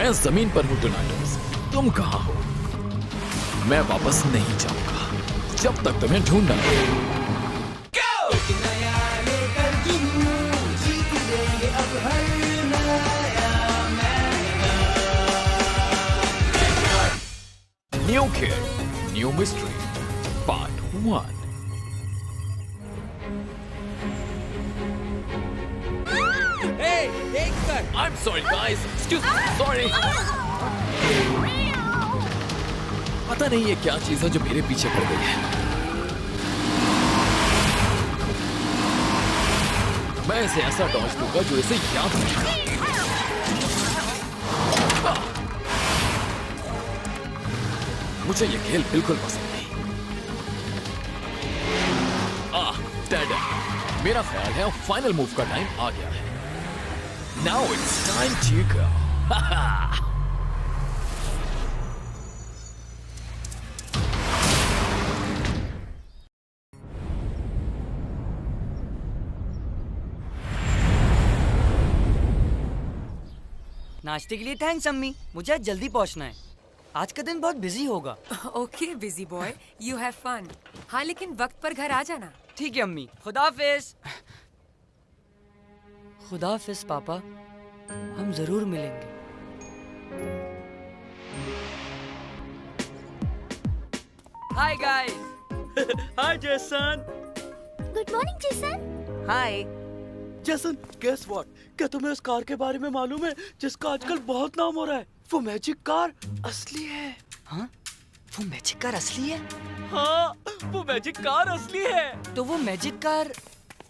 मैं जमीन पर हूँ टोनाटोस, तुम कहाँ हो? मैं वापस नहीं जाऊंगा जब तक तुम्हें ढूंढ न लूं। New Kid, New Mystery, Part 1. Hey, take that! I'm sorry guys, excuse me, sorry. पता नहीं ये क्या चीज है जो मेरे पीछे पड़ गई है। मैं इसे ऐसा डॉज दूंगा जो इसे याद रखेगा। मुझे ये खेल बिल्कुल पसंद नहीं। डेड। मेरा ख्याल है फाइनल मूव का टाइम आ गया है। Now it's time to go. नाश्ते के लिए थैंक्स अम्मी, मुझे आज जल्दी पहुंचना है। आज का दिन बहुत बिजी होगा। Okay busy boy, you have fun. हाँ लेकिन वक्त पर घर आ जाना। ठीक है अम्मी, खुदाफिज। खुदाफिज पापा, हम जरूर मिलेंगे। Hi guys. Hi Jason. Good morning Jason. Hi. Jason, guess what? क्या तुम्हें उस कार के बारे में मालूम है जिसका आजकल बहुत नाम हो रहा है? वो मैजिक कार असली है। हाँ? वो मैजिक कार असली है? हाँ, वो मैजिक कार असली है। तो वो मैजिक कार?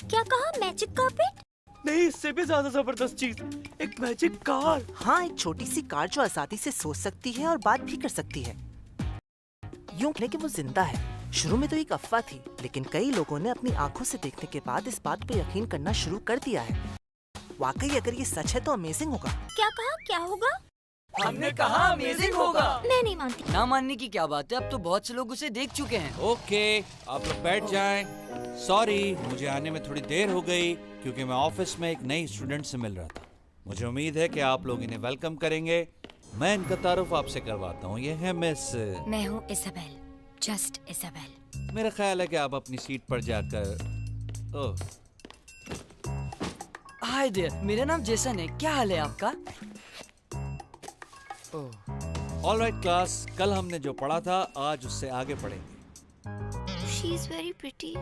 क्या कहा? Magic carpet? नहीं, इससे भी ज्यादा जबरदस्त चीज, एक मैजिक कार। हाँ, एक छोटी सी कार जो आजादी से सोच सकती है और बात भी कर सकती है। यूं कहें कि वो जिंदा है। शुरू में तो एक अफवाह थी, लेकिन कई लोगों ने अपनी आंखों से देखने के बाद इस बात पर यकीन करना शुरू कर दिया है। वाकई अगर ये सच है तो अमेजिंग होगा। क्या कहा? क्या होगा? हमने कहा अमेजिंग होगा। मैं नहीं मानती। ना मानने की क्या बात है, अब तो बहुत से लोग उसे देख चुके हैं। ओके, आप लोग बैठ जाएं। सॉरी, मुझे आने में थोड़ी देर हो गई क्योंकि मैं ऑफिस में एक नई स्टूडेंट से मिल रहा था। मुझे उम्मीद है कि आप लोग इन्हें वेलकम करेंगे। मैं इनका तारुफ आपसे करवाता हूँ। ये है मिस। मैं हूँ इसाबेल, जस्ट इसाबेल। मेरा ख्याल है कि आप अपनी सीट पर जाकर। ओह, हाय देयर, मेरा नाम जेसन है। क्या हाल है आपका? ऑलराइट क्लास, कल हमने जो पढ़ा था आज उससे आगे पढ़ेंगे। She is very pretty.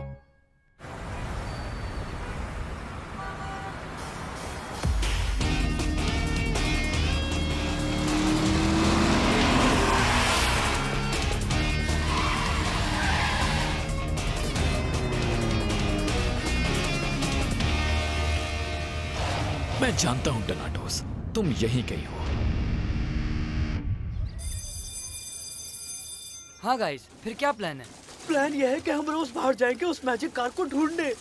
मैं जानता हूं टोनाटोस, तुम यहीं कहीं हो। हाँ गाइस, फिर क्या प्लान है? प्लान ये है कि हम रोज बाहर जाएंगे उस मैजिक कार को ढूंढने।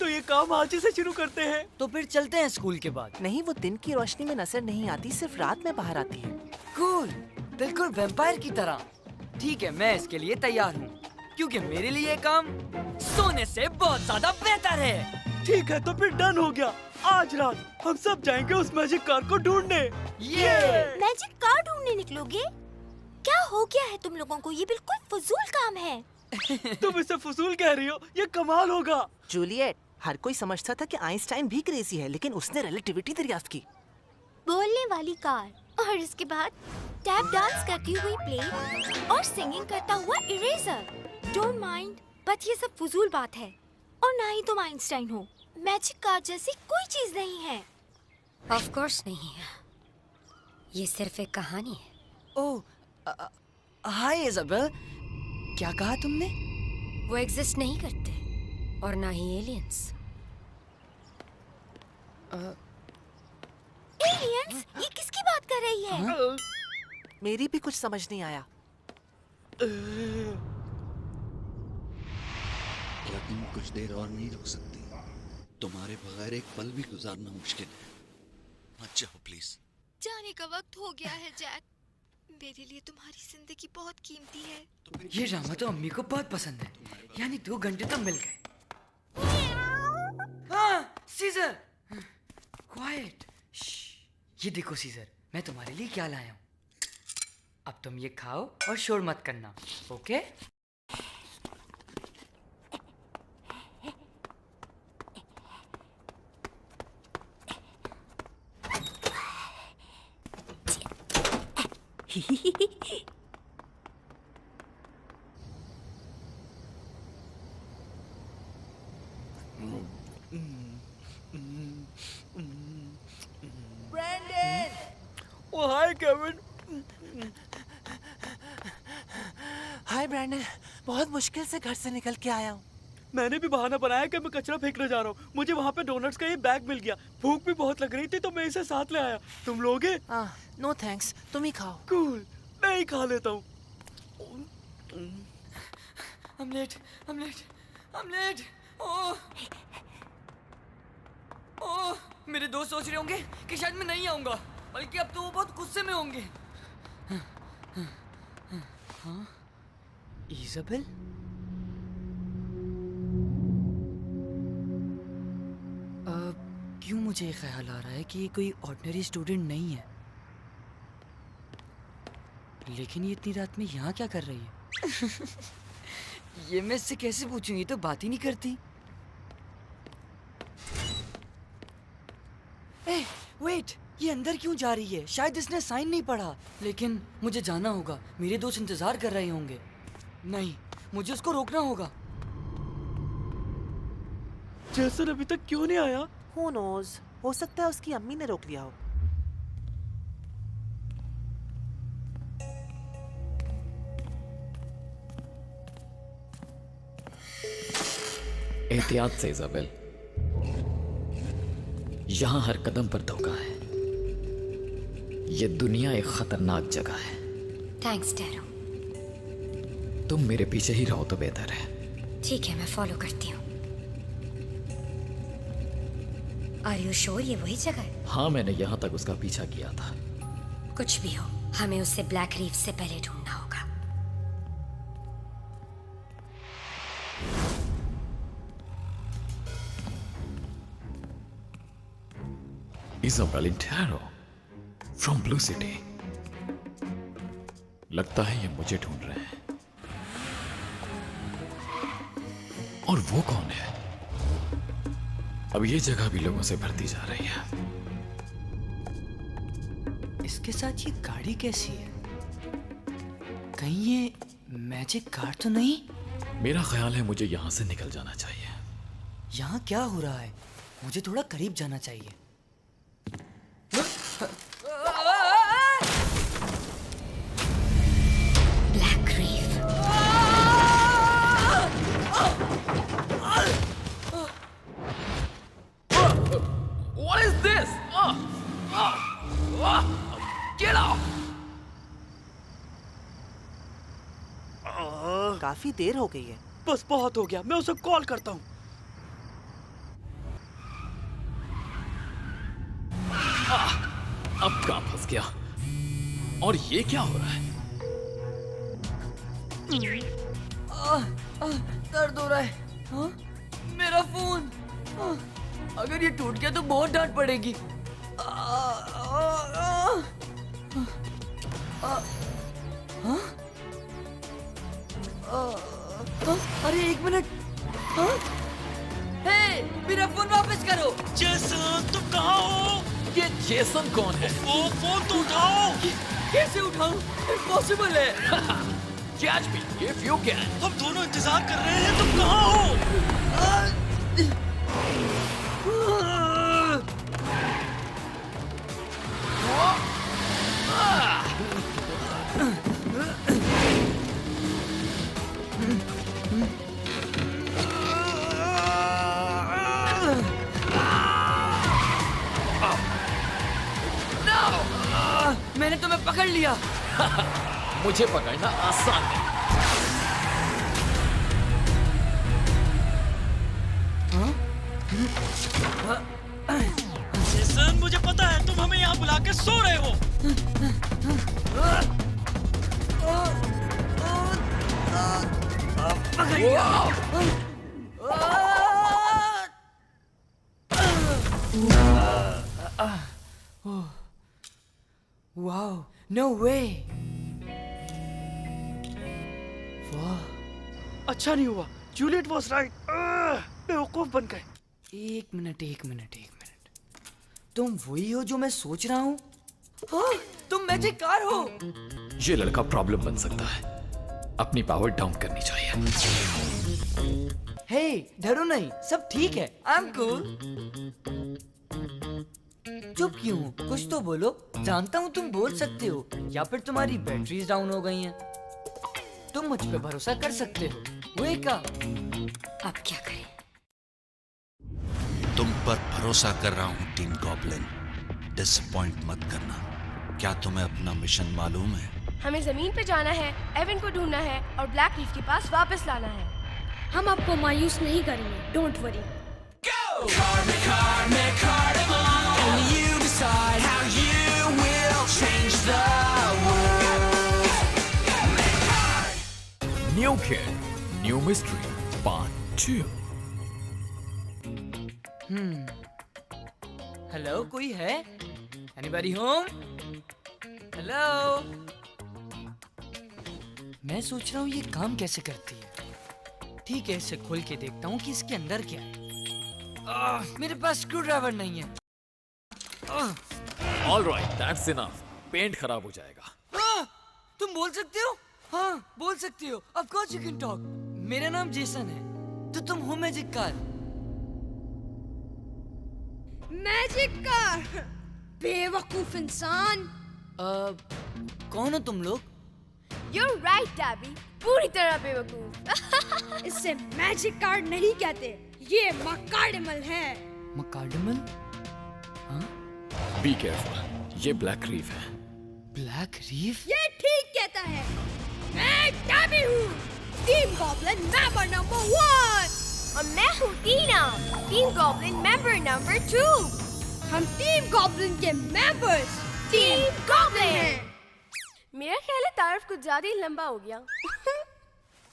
तो ये काम आज ही से शुरू करते हैं। तो फिर चलते हैं स्कूल के बाद। नहीं, वो दिन की रोशनी में नजर नहीं आती, सिर्फ रात में बाहर आती है। कूल, बिल्कुल वैम्पायर की तरह। ठीक है, मैं इसके लिए तैयार हूँ, क्योंकि मेरे लिए ये काम सोने से बहुत ज्यादा बेहतर है। ठीक है, तो फिर डन हो गया। आज रात हम सब जाएंगे उस मैजिक कार को ढूंढने। ये मैजिक कार ढूंढने निकलोगे? क्या हो गया है तुम लोगों को? ये बिल्कुल फजूल काम है। तुम इसे फजूल कह रही हो? ये कमाल होगा। जूलियट, हर कोई समझता था कि आइंस्टाइन भी क्रेजी है, लेकिन उसने रिलेटिविटी दरियाफ्त की। बोलने वाली कार और इसके बाद टैप डांस करती हुई प्लेट और सिंगिंग करता हुआ इरेजर। डोंट माइंड, बट ये सब फजूल बात है। और ना ही तुम आइंस्टाइन हो। मैजिक कार जैसी कोई चीज नहीं है। ऑफ कोर्स नहीं है, ये सिर्फ एक कहानी है। ओह, हाय इजाबेल, क्या कहा तुमने? वो एग्जिस्ट नहीं करते और ना ही एलियंस। एलियंस? ये किसकी बात कर रही है? मेरी भी कुछ समझ नहीं आया। क्या तुम कुछ देर और नहीं रुक सकती? तुम्हारे बगैर एक पल भी गुजारना मुश्किल है। मत जाओ प्लीज। जाने का वक्त हो गया है जैक। मेरे लिए तुम्हारी जिंदगी बहुत कीमती है। ये ड्रामा तो अम्मी को बहुत पसंद है, यानी 2 घंटे तो मिल गए। हाँ, सीजर, क्वाइट। ये देखो सीजर, मैं तुम्हारे लिए क्या लाया हूँ। अब तुम ये खाओ और शोर मत करना, ओके? ओ हाय केविन। हाय ब्रैंडन, बहुत मुश्किल से घर से निकल के आया हूँ। मैंने भी बहाना बनाया कि मैं कचरा फेंकने जा रहा हूँ। मुझे वहाँ पे डोनट्स का ये बैग मिल गया। भूख भी बहुत लग रही थी तो मैं इसे साथ ले आया। तुम लोगे? नो थैंक्स, तुम ही खाओ। कूल, मैं ही खा लेता हूँ। Omelette, omelette, omelette. Oh, oh, मेरे दोस्त सोच रहे होंगे कि शायद मैं नहीं आऊंगा, बल्कि अब तो वो बहुत गुस्से में होंगे। हाँ? इज़ाबेल? क्यों मुझे ये ख्याल आ रहा है कि ये कोई ऑर्डिनरी स्टूडेंट नहीं है, लेकिन ये इतनी रात में यहाँ क्या कर रही है? ये मैं इससे कैसे पूछूं, ये तो बात ही नहीं करती। वेट, ये अंदर क्यों जा रही है? शायद इसने साइन नहीं पढ़ा। लेकिन मुझे जाना होगा, मेरे दोस्त इंतजार कर रहे होंगे। नहीं, मुझे उसको रोकना होगा। जेसन अभी तक क्यों नहीं आया? Who knows? हो सकता है उसकी अम्मी ने रोक लिया हो। एहतियात से इज़ाबेल, यहां हर कदम पर धोखा है। ये दुनिया एक खतरनाक जगह है। Thanks tarot. तुम मेरे पीछे ही रहो तो बेहतर है। ठीक है, मैं फॉलो करती हूँ। आर यू श्योर ये वही जगह है? हाँ, मैंने यहां तक उसका पीछा किया था। कुछ भी हो, हमें उसे ब्लैक रीफ से पहले ढूंढना होगा। Isabel intero from blue city. लगता है ये मुझे ढूंढ रहे हैं। और वो कौन है? अब ये जगह भी लोगों से भरती जा रही है। इसके साथ ये गाड़ी कैसी है? कहीं ये मैजिक कार तो नहीं? मेरा ख्याल है मुझे यहां से निकल जाना चाहिए। यहाँ क्या हो रहा है? मुझे थोड़ा करीब जाना चाहिए। Black reef. What is this? Get off! काफी देर हो गई है। बस बहुत हो गया, मैं उसे कॉल करता हूँ। अब कहाँ फंस गया? और ये क्या हो रहा है? दर्द हो रहा है। हाँ? मेरा फोन। अगर ये टूट गया तो बहुत डांट पड़ेगी। अरे एक मिनट। हे, मेरा फोन वापस करो। जेसन, तुम कहाँ हो? ये जेसन कौन है? वो फोन तो उठाओ। कैसे उठाऊं? इम्पॉसिबल है। Catch me if you can. हम दोनों इंतजार कर रहे हैं, तुम कहाँ हो? मैंने तुम्हें पकड़ लिया। मुझे पकड़ना आसान है। जेसन, मुझे पता है तुम हमें यहाँ बुला के सो रहे हो। पकड़ लिया। वाओ, नो वे। वाह, अच्छा नहीं हुआ, जूलियट वाज राइट, बेवकूफ बन गए। एक मिनट। तुम वही हो जो मैं सोच रहा हूँ? हाँ, तुम मैजिक कार हो। ये लड़का प्रॉब्लम बन सकता है, अपनी पावर डाउन करनी चाहिए। हे, डरो नहीं, सब ठीक है। I am cool. चुप क्यों हो? कुछ तो बोलो। जानता हूँ तुम बोल सकते हो, या फिर तुम्हारी बैटरीज डाउन हो गई हैं। तुम मुझ पे भरोसा कर सकते हो। Wake up. अब क्या करें? तुम पर भरोसा कर रहा हूँ टीम गॉब्लिन, डिसअपॉइंट मत करना। क्या तुम्हें अपना मिशन मालूम है? हमें जमीन पे जाना है, एवन को ढूंढना है और ब्लैक रीफ के पास वापस लाना है। हम आपको मायूस नहीं करेंगे, don't worry. New Kid, New Mystery, Part 2. Hello, कोई है? Anybody home? हेलो? मैं सोच रहा हूँ ये काम कैसे करती है। ठीक है, इसे खोल के देखता हूँ कि इसके अंदर क्या है। मेरे पास स्क्रू ड्राइवर नहीं है। All right, that's enough. Paint खराब हो जाएगा। तुम बोल सकते हो? हाँ, बोल सकते हो। Of course you can talk. मेरा नाम जेसन है। तो तुम हो मैजिक कार? Magic car? बेवकूफ इंसान। कौन हो तुम लोग? You're right, Tabby. पूरी तरह बेवकूफ। इसे मैजिक कार्ड नहीं कहते, ये मकार्डिमल है। मकार्डिमल? हाँ? Be careful. ये ब्लैक रीफ है। Black reef? ये ठीक कहता है। मैं टैबी हूँ, टीम गॉब्लिन मेंबर नंबर 1। और मैं हूँ टीना, टीम गॉब्लिन मेंबर नंबर 2। हम टीम गॉब्लिन के मेंबर्स टीम गॉब्लिन हैं। मेरा ख्याल है तारफ कुछ ज्यादा ही लंबा हो गया।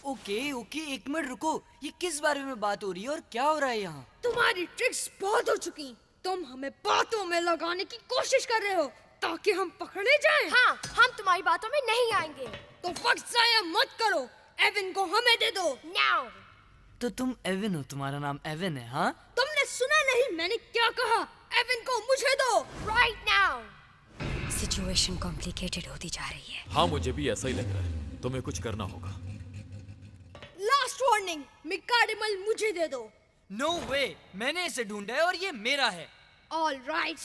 ओके, एक मिनट रुको। ये किस बारे में बात हो रही है और क्या हो रहा है यहाँ? तुम्हारी ट्रिक्स बहुत हो चुकी। तुम हमें बातों में लगाने की कोशिश कर रहे हो ताकि हम पकड़े जाएं। हाँ, हम तुम्हारी बातों में नहीं आएंगे। तो वक्त जाया मत करो, एवन को हमें दे दो नाउ। तो तुम एवन हो, तुम्हारा नाम एवन है? हाँ, तुमने सुना नहीं मैंने क्या कहा? एवन को मुझे दो राइट नाउ। सिचुएशन कॉम्प्लिकेटेड होती जा रही है। हाँ, मुझे भी ऐसा ही लग रहा है। तुम्हें कुछ करना होगा। लास्ट वार्निंग, मिकार्डिमल मुझे दे दो। नो वे, मैंने इसे ढूंढा है और ये मेरा है। ऑल राइट,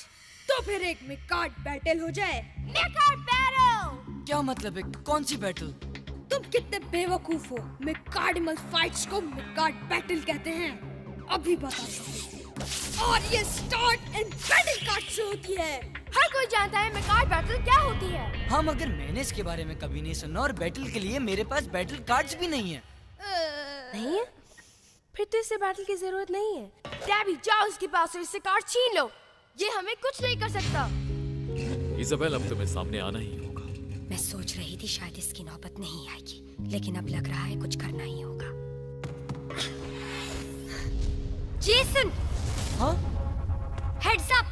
तो फिर एक मिकार्ड बैटल हो जाए। मिकार्ड बैटल? क्या मतलब है? कौन सी बैटल? तुम कितने बेवकूफ हो। मिकार्डिमल फाइट्स को मिकार्ड बैटल कहते हैं। अभी बता दो। और ये स्टार्ट एंड बैटल कार्ड से होती है। हर कोई जानता है मिकार्ड बैटल क्या होती है। हाँ, मगर मैंने इसके बारे में कभी नहीं सुना और बैटल के लिए मेरे पास बैटल कार्ड्स भी नहीं है। नहीं है? फिर तो इससे बैटल की जरूरत नहीं है। टैबी, जाओ इसके पास और इससे कार्ड छीन लो। ये हमें कुछ नहीं कर सकता। इजाबेल, अब तुम्हें सामने आना ही होगा। मैं सोच रही थी शायद इसकी नौबत नहीं आएगी, लेकिन अब लग रहा है कुछ करना ही होगा। जेसन! हाँ? Heads up!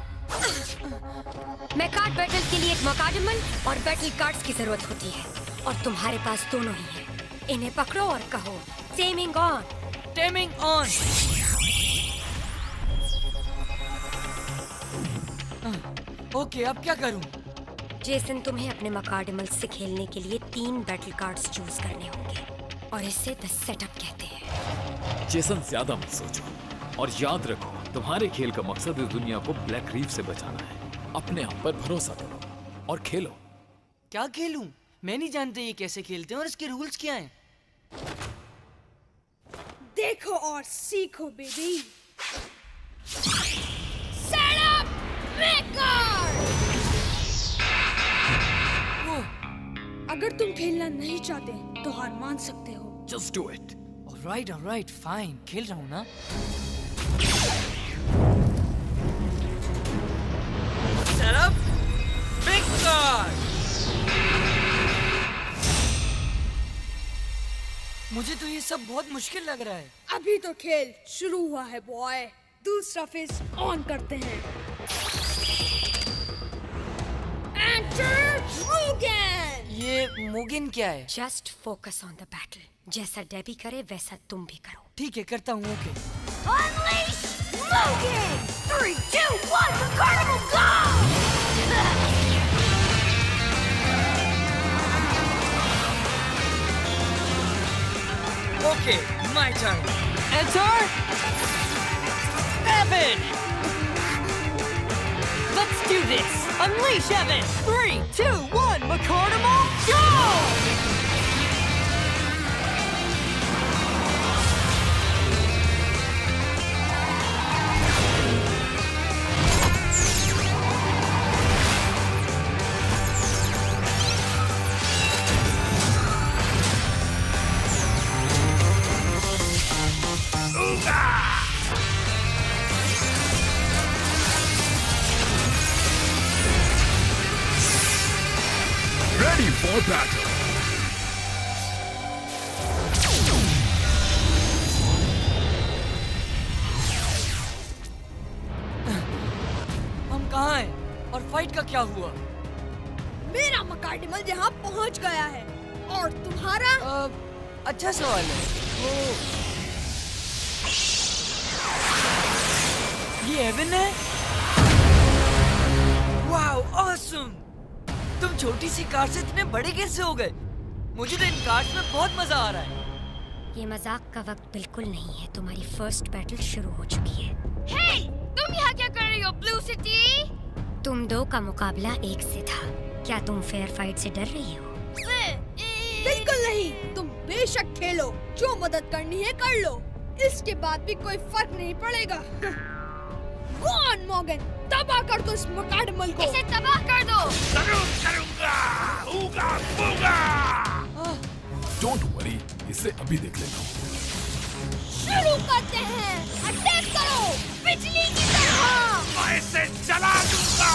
मैं कार्ड बैटल के लिए एक मकार्डिमल और बैटल कार्ड्स की जरूरत होती है, और तुम्हारे पास दोनों ही हैं। इन्हें पकड़ो और कहो taming on. Taming on. Okay, अब क्या करूं? जेसन, तुम्हें अपने मकार्डिमल से खेलने के लिए 3 बैटल कार्ड्स चूज करने होंगे, और इसे द सेटअप कहते हैं। जेसन, ज्यादा मत सोचो और याद रखो, तुम्हारे खेल का मकसद इस दुनिया को ब्लैक रीफ से बचाना है। अपने आप पर भरोसा करो और खेलो। क्या खेलूं? मैं नहीं जानते ये कैसे खेलते हैं और इसके रूल्स क्या हैं। देखो और सीखो बेबी। Set up मिकार्ड। अगर तुम खेलना नहीं चाहते तो हार मान सकते हो। Just do it. Alright, fine, खेल रहा हूँ ना। Set up मिकार्ड। मुझे तो ये सब बहुत मुश्किल लग रहा है। अभी तो खेल शुरू हुआ है बॉय। दूसरा फेस ऑन करते हैं। Enter Mugen! ये मुगिन क्या है? Just focus on the battle. जैसा डेबी करे वैसा तुम भी करो। ठीक है, करता हूँ। Okay. Unleash Mugen! 3, 2, 1, the carnival go! Okay, my turn. Enter Evan. Let's do this. Unleash Evan. 3, 2, 1, McCarnimal, go! Ready for battle. हम कहाँ हैं? और फाइट का क्या हुआ? मेरा मकार्डिमल यहाँ पहुँच गया है और तुम्हारा अच्छा सवाल है। ये एवन है? Wow, awesome! तुम छोटी सी कार से इतने बड़े कैसे हो गए? मुझे तो इन कार्स में बहुत मजा आ रहा है। ये मजाक का वक्त बिल्कुल नहीं है। तुम्हारी फर्स्ट बैटल शुरू हो चुकी है। हे, तुम यहाँ क्या कर रही हो, ब्लू सिटी? तुम दो का मुकाबला एक से था। क्या तुम फेयर फाइट से डर रही हो? बिल्कुल नहीं। तुम बेशक खेलो, जो मदद करनी है कर लो। इसके बाद भी कोई फर्क नहीं पड़ेगा। Go on, Morgan, तबाह कर दो इस मकार्डिमल को। इसे तबाह कर दो। जरूर करूंगा। ऊगा बूगा। Don't worry, इसे अभी देख लेता हूँ। शुरू करते हैं। अटैक करो, बिजली की तरह। मैं इसे जला दूंगा।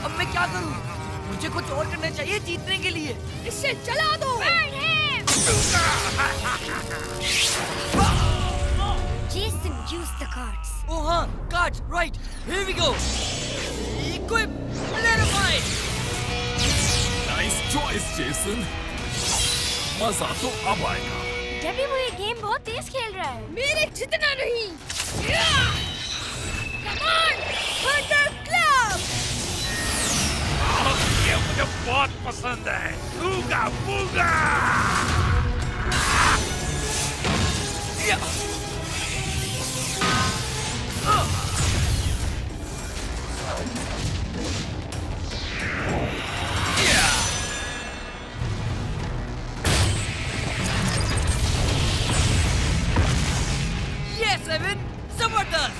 अब मैं क्या करूं? मुझे कुछ और करना चाहिए जीतने के लिए। इसे जला दो। Jason, use the cards. Oh हाँ, cards, right. Here we go. Equip, clarify. Nice choice, Jason. मजा तो अब आएगा। डेबी वो ये गेम बहुत तेज खेल रहा है। मेरे जितना नहीं। Come on, Thunder Club. ये मुझे बहुत पसंद है। ऊगा बूगा। Yes, Evan, जबरदस्त।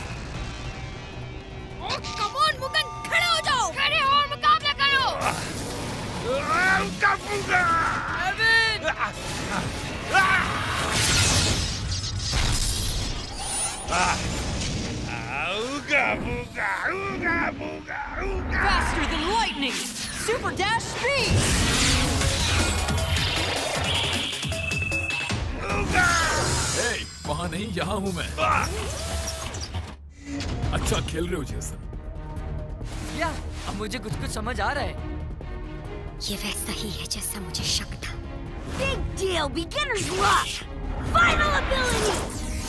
Oh, come on, मुगन, खड़े हो जाओ। खड़े हो और मुकाबला करो। ऊगा बूगा। Evan! Ooga booga, ooga booga, ooga. Faster than lightning! Super dash speed! Ooga! Hey, वहाँ नहीं, यहाँ हूँ मैं। अच्छा खेल रहे हो जेसन। या, अब मुझे कुछ समझ आ रहा है। ये वैसा ही है जैसा मुझे शक था। Big deal, beginner's luck. Final ability,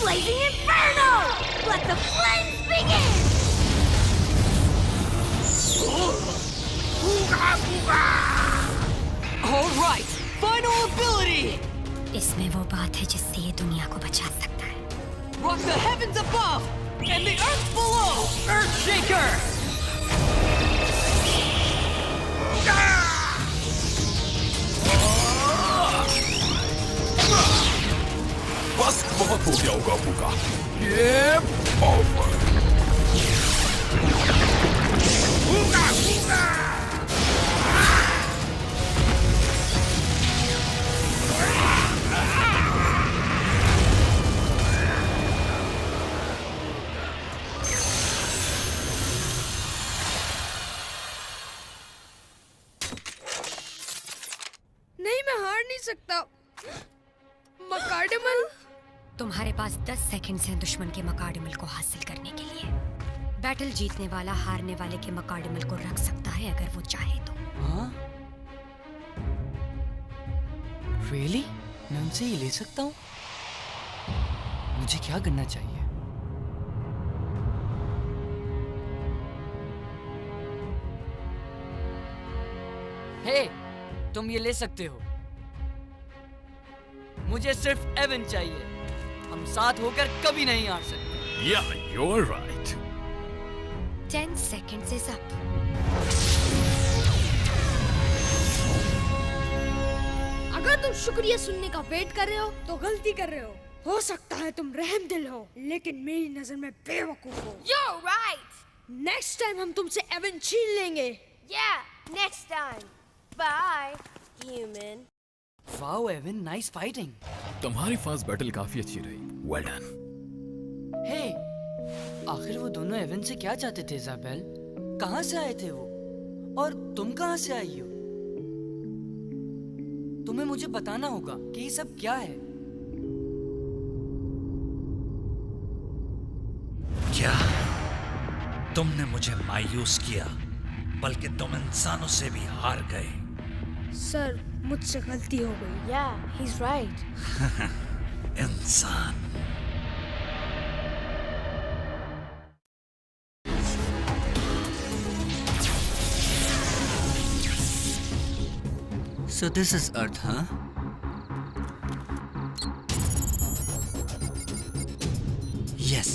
Blazing Inferno. Let the flames begin. Ooga booga! All right, final ability. इसमें वो बात है जिससे ये दुनिया को बचा सकता है। Rock the heavens above and the earth below. Earthshaker. बस बहुत हो गया होगा बूगा। Game over. Ooga booga! नहीं, मैं हार नहीं सकता। मकार्डिमल, तुम्हारे पास 10 सेकंड्स हैं दुश्मन के मकार्डिमल को हासिल करने के लिए। बैटल जीतने वाला हारने वाले के मकाडमल को रख सकता है अगर वो चाहे तो। हाँ? Really? मैं उनसे ये ले सकता हूँ? मुझे क्या करना चाहिए? हे, तुम ये ले सकते हो। मुझे सिर्फ एवन चाहिए। हम साथ होकर कभी नहीं हार सकते। Yeah, you're right. 10 seconds is up. अगर तुम शुक्रिया सुनने का वेट कर रहे हो तो गलती कर रहे हो सकता है तुम रहमदिल हो, लेकिन मेरी नजर में बेवकूफ हो। You're right. नेक्स्ट टाइम हम तुमसे एवन छीन लेंगे। Yeah, next time. Bye, human. Wow Evan, nice fighting. तुम्हारी फास्ट बैटल काफी अच्छी रही। Well done. हे, आखिर वो दोनों एवन से क्या चाहते थे इज़ाबेल? कहाँ से आए थे वो? और तुम कहाँ से आई हो? तुम्हें मुझे बताना होगा कि ये सब क्या है। क्या तुमने मुझे मायूस किया, बल्कि तुम इंसानों से भी हार गए। सर, मुझसे गलती हो गई। Yeah, he's right. इंसान। So this is Earth, huh? Yes,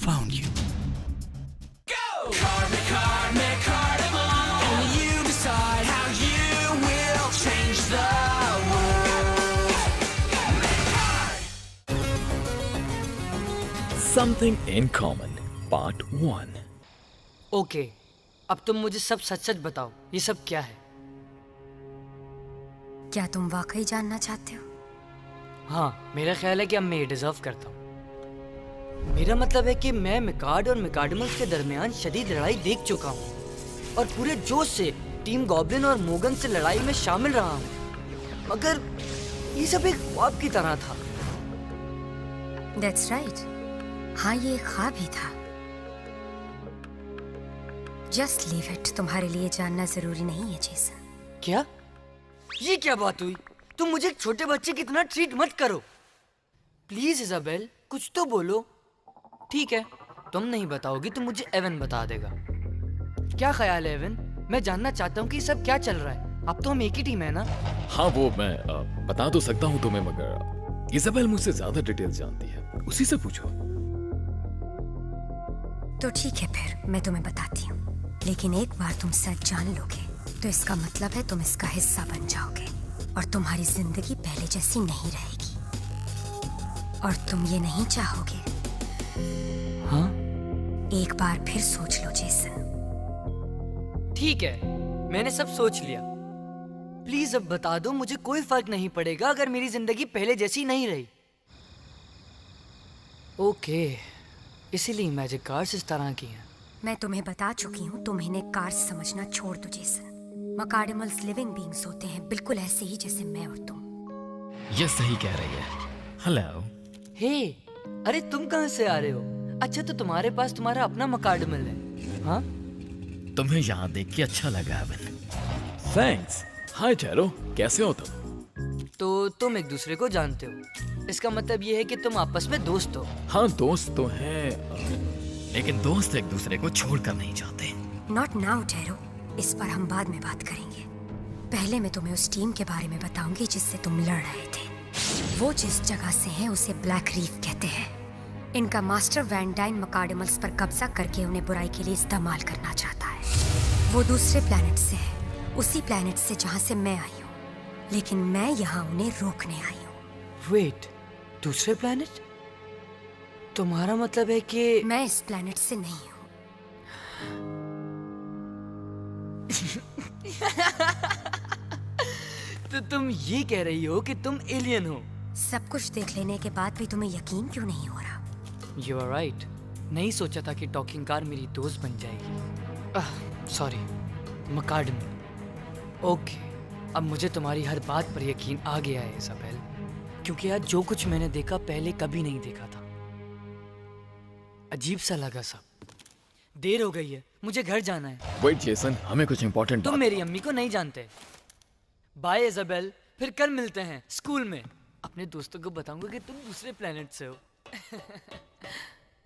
found you. Go! Cardamom. Only you decide how you will change the Something in Common, Part 1. Okay, अब तुम मुझे सब सच-सच बताओ, ये सब क्या है? क्या तुम वाकई जानना चाहते हो? हाँ, मेरा ख्याल है कि अब मैं ये डिजर्व करता हूँ। मेरा मतलब है कि मैं मिकाड और मिकाडमल्स के दरमियान शदीद लड़ाई देख चुका हूँ और पूरे जोश से टीम गॉब्लिन और मोगन से लड़ाई में शामिल रहा हूँ, मगर ये सब एक ख्वाब की तरह था। That's right. हाँ, ये एक ख्वाब ही था। Just leave it. तुम्हारे लिए जानना जरूरी नहीं है जेसन। क्या? ये क्या बात हुई? तुम मुझे एक छोटे बच्चे की तरह ट्रीट मत करो। प्लीज इज़ाबेल, कुछ तो बोलो। ठीक है, तुम नहीं बताओगी तो मुझे एवन बता देगा। क्या ख्याल है एवन? मैं जानना चाहता हूँ कि सब क्या चल रहा है। अब तो हम एक ही टीम है ना? हाँ, वो मैं बता तो सकता हूँ तुम्हें, मगर इज़ाबेल मुझसे ज्यादा डिटेल्स जानती है, उसी से पूछो। तो ठीक है, फिर मैं तुम्हें बताती हूँ, लेकिन एक बार तुम सच जान लोगे तो इसका मतलब है तुम इसका हिस्सा बन जाओगे और तुम्हारी जिंदगी पहले जैसी नहीं रहेगी और तुम ये नहीं चाहोगे। हाँ? एक बार फिर सोच लो जेसन। ठीक है, मैंने सब सोच लिया। प्लीज अब बता दो, मुझे कोई फर्क नहीं पड़ेगा अगर मेरी जिंदगी पहले जैसी नहीं रही। ओके, इसीलिए मैजिक कार्ड्स इस तरह की हैं। मैं तुम्हें बता चुकी हूँ, तुम इन्हें कार्ड्स समझना छोड़ दो जेसन। मकाडमल्स लिविंग बीइंग्स होते हैं, बिल्कुल ऐसे ही जैसे मैं और तुम। ये सही कह रही है। हेलो। हे, अरे तुम कहाँ से आ रहे हो? अच्छा, तो तुम्हारे पास तुम्हारा अपना मकाडमल है? हाँ? तुम्हें यहाँ देख के अच्छा लगा एवन। थैंक्स। हाय चेरो, कैसे हो तुम? तो तुम एक दूसरे को जानते हो, इसका मतलब ये है कि तुम आपस में दोस्त हो। हाँ, दोस्त तो हैं, लेकिन दोस्त एक दूसरे को छोड़कर नहीं जाते। नॉट नाउ टेरो, इस पर हम बाद में बात करेंगे। पहले मैं तुम्हें उस टीम के बारे में बताऊंगी जिससे तुम लड़ रहे थे। वो जिस जगह से है उसे ब्लैक रीफ कहते हैं। इनका मास्टर वैन डाइन मकाडमल्स पर कब्जा करके उन्हें बुराई के लिए इस्तेमाल करना चाहता है। वो दूसरे प्लेनेट से है, उसी प्लेनेट से जहाँ से मैं आई हूँ, लेकिन मैं यहाँ उन्हें रोकने आई हूँ। वेट, दूसरे प्लेनेट? तुम्हारा मतलब है कि मैं इस प्लेनेट से नहीं हूँ। तो तुम ये कह रही हो कि तुम एलियन हो? सब कुछ देख लेने के बाद भी तुम्हें यकीन क्यों नहीं हो रहा? You are right. नहीं सोचा था कि टॉकिंग कार मेरी दोस्त बन जाएगी। सॉरी, मकाडमल। ओके, अब मुझे तुम्हारी हर बात पर यकीन आ गया है इज़ाबेल, क्योंकि आज जो कुछ मैंने देखा पहले कभी नहीं देखा था। अजीब सा लगा सब। देर हो गई है, मुझे घर जाना है। वेट जेसन, हमें कुछ इम्पोर्टेंट तुम मेरी अम्मी को नहीं जानते। बाय इजाबेल, फिर कल मिलते हैं स्कूल में। अपने दोस्तों को बताऊंगा कि तुम दूसरे प्लेनेट से हो।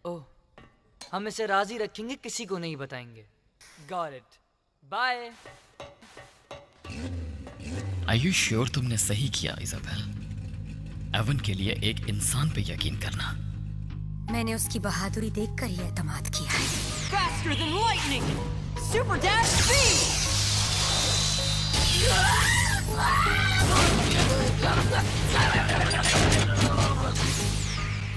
ओह, हम इसे राजी रखेंगे, किसी को नहीं बताएंगे। Got it. Bye. Are you sure तुमने सही किया इजाबेल? एवन के लिए एक इंसान पे यकीन करना। मैंने उसकी बहादुरी देखकर ही एतमाद किया है। Faster than lightning! Super dash speed!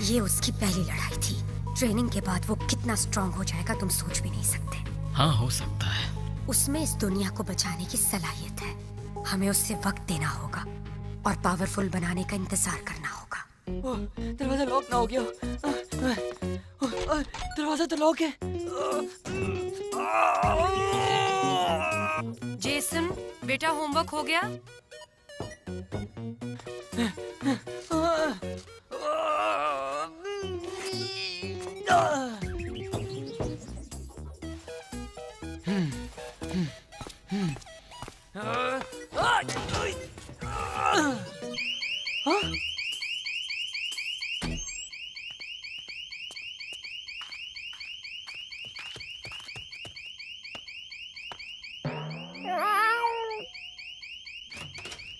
ये उसकी पहली लड़ाई थी। ट्रेनिंग के बाद वो कितना स्ट्रांग हो जाएगा तुम सोच भी नहीं सकते। हाँ, हो सकता है। उसमें इस दुनिया को बचाने की सलाहियत है। हमें उससे वक्त देना होगा और पावरफुल बनाने का इंतजार करना होगा। दरवाजा लॉक ना हो गया। दरवाजा तो लॉक है। जेसन, बेटा होमवर्क हो गया?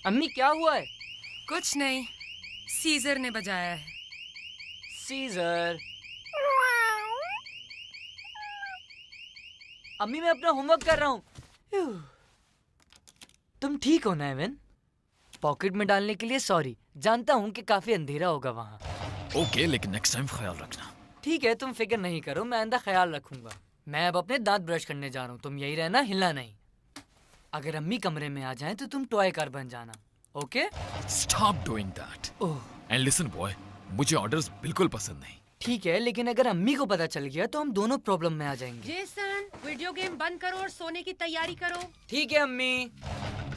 अम्मी क्या हुआ है? कुछ नहीं, सीजर ने बजाया है। सीजर। अम्मी मैं अपना होमवर्क कर रहा हूँ। तुम ठीक हो ना एवन? पॉकेट में डालने के लिए सॉरी, जानता हूँ कि काफी अंधेरा होगा वहाँ। ओके, लेकिन नेक्स्ट टाइम ख्याल रखना। ठीक है, तुम फिक्र नहीं करो, मैं आइंदा ख्याल रखूंगा। मैं अब अपने दांत ब्रश करने जा रहा हूँ, तुम यही रहना, हिलना नहीं। अगर अम्मी कमरे में आ जाएं तो तुम टॉय कार बन जाना, okay? Stop doing that. And listen boy, मुझे ऑर्डर्स बिल्कुल पसंद नहीं। ठीक है, लेकिन अगर अम्मी को पता चल गया तो हम दोनों प्रॉब्लम में आ जाएंगे। जेसन, वीडियो गेम बंद करो और सोने की तैयारी करो। ठीक है अम्मी।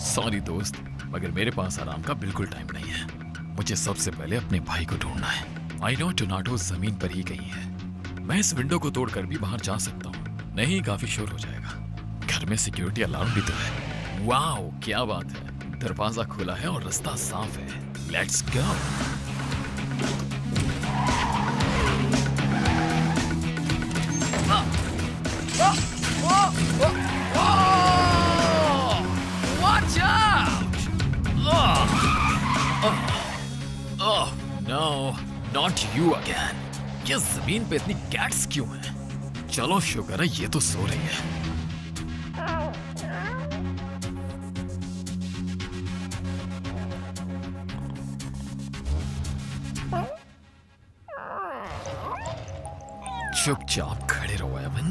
सॉरी दोस्त, मगर मेरे पास आराम का बिल्कुल टाइम नहीं है। मुझे सबसे पहले अपने भाई को ढूंढना है। आई नो टोनाटो जमीन पर ही कहीं है। मैं इस विंडो को तोड़कर भी बाहर जा सकता हूँ। नहीं, काफी शोर हो जाएगा। घर में सिक्योरिटी अलार्म भी तो है। वाओ, क्या बात है, दरवाजा खुला है और रास्ता साफ है। Let's go. Watch out! Oh no, not you again. ये जमीन पे इतनी कैट्स क्यों हैं? चलो शुक्र है ये तो सो रही है। चुपचाप खड़े रहो एवन,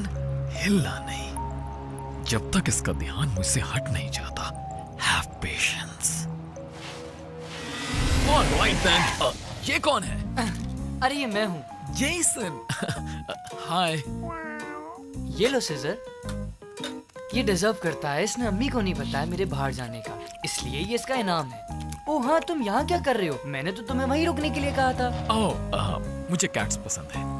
हिलना नहीं जब तक इसका ध्यान मुझसे हट नहीं जाता। Have patience. All right then. ये कौन है? अरे ये मैं हूँ, जेसन। हाय। ये लो सीजर। ये डिजर्व करता है, इसने अम्मी को नहीं बताया मेरे बाहर जाने का, इसलिए ये इसका इनाम है। ओह हाँ, तुम यहाँ क्या कर रहे हो? मैंने तो तुम्हें वहीं रुकने के लिए कहा था। ओह, मुझे कैट्स पसंद है।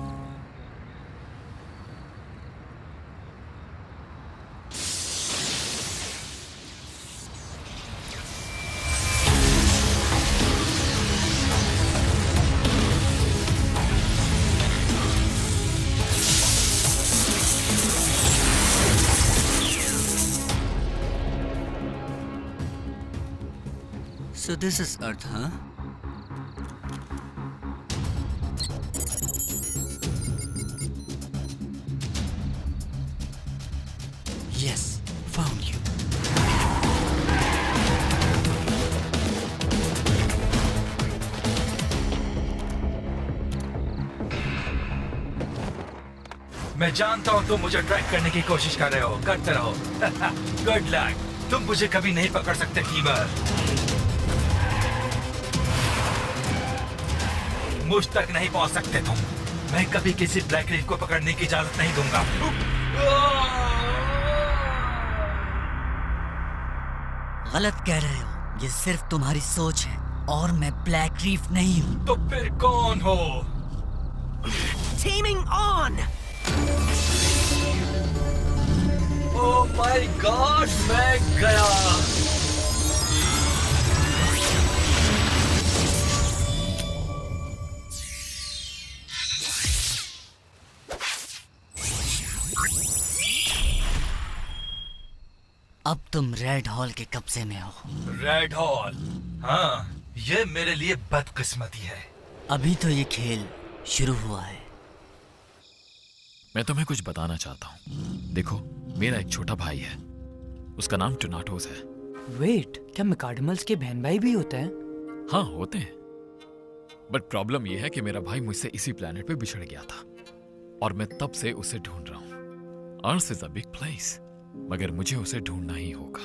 So this is Earth, huh? Yes, found you. मैं जानता हूँ तुम मुझे ट्रैक करने की कोशिश कर रहे हो, करते रहो। गुड लक, तुम मुझे कभी नहीं पकड़ सकते कीमर। मुझ तक नहीं पहुंच सकते तुम। मैं कभी किसी ब्लैक रीफ को पकड़ने की इजाजत नहीं दूंगा। गलत कह रहे हो, ये सिर्फ तुम्हारी सोच है और मैं ब्लैक रीफ नहीं हूँ। तो फिर कौन हो? Teaming on! Oh my God, मैं गया। अब तुम रेड हॉल के कब्जे में हो। Red hall? हाँ, ये मेरे लिए बदकिस्मती है। अभी तो ये खेल शुरू हुआ है। मैं तुम्हें कुछ बताना चाहता हूँ। देखो, मेरा एक छोटा भाई है, उसका नाम टोनाटोस है। वेट, क्या मैकाडमल्स के बहन भाई भी होते हैं? हाँ, होते हैं। बट प्रॉब्लम यह है कि मेरा भाई मुझसे इसी प्लेनेट पे बिछड़ गया था और मैं तब से उसे ढूंढ रहा हूँ। Earth is a big place, मगर मुझे उसे ढूंढना ही होगा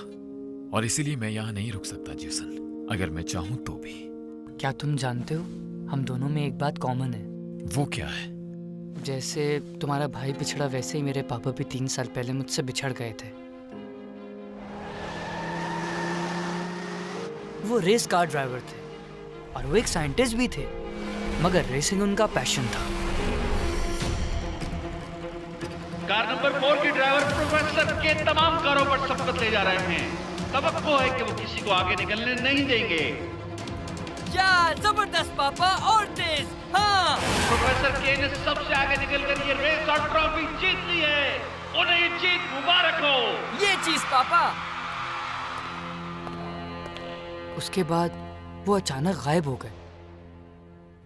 और इसीलिए मैं यहाँ नहीं रुक सकता जेसन, अगर मैं चाहूँ तो भी। क्या तुम जानते हो, हम दोनों में एक बात कॉमन है। वो क्या है? जैसे तुम्हारा भाई बिछड़ा, वैसे ही मेरे पापा भी 3 साल पहले मुझसे बिछड़ गए थे। वो रेस कार ड्राइवर थे और वो एक साइंटिस्ट भी थे, मगर रेसिंग उनका पैशन था। कार नंबर 4 के ड्राइवर प्रोफेसर के तमाम कारों पर सबकत ले जा रहे हैं। तवक्को है कि वो किसी को आगे निकलने नहीं देंगे। या जबरदस्त पापा, और तेज। हाँ, प्रोफेसर के ने सबसे आगे निकलकर ये रेस और ट्रॉफी जीत ली है। उन्हें ये जीत मुबारक हो। ये चीज पापा। उसके बाद वो अचानक गायब हो गए।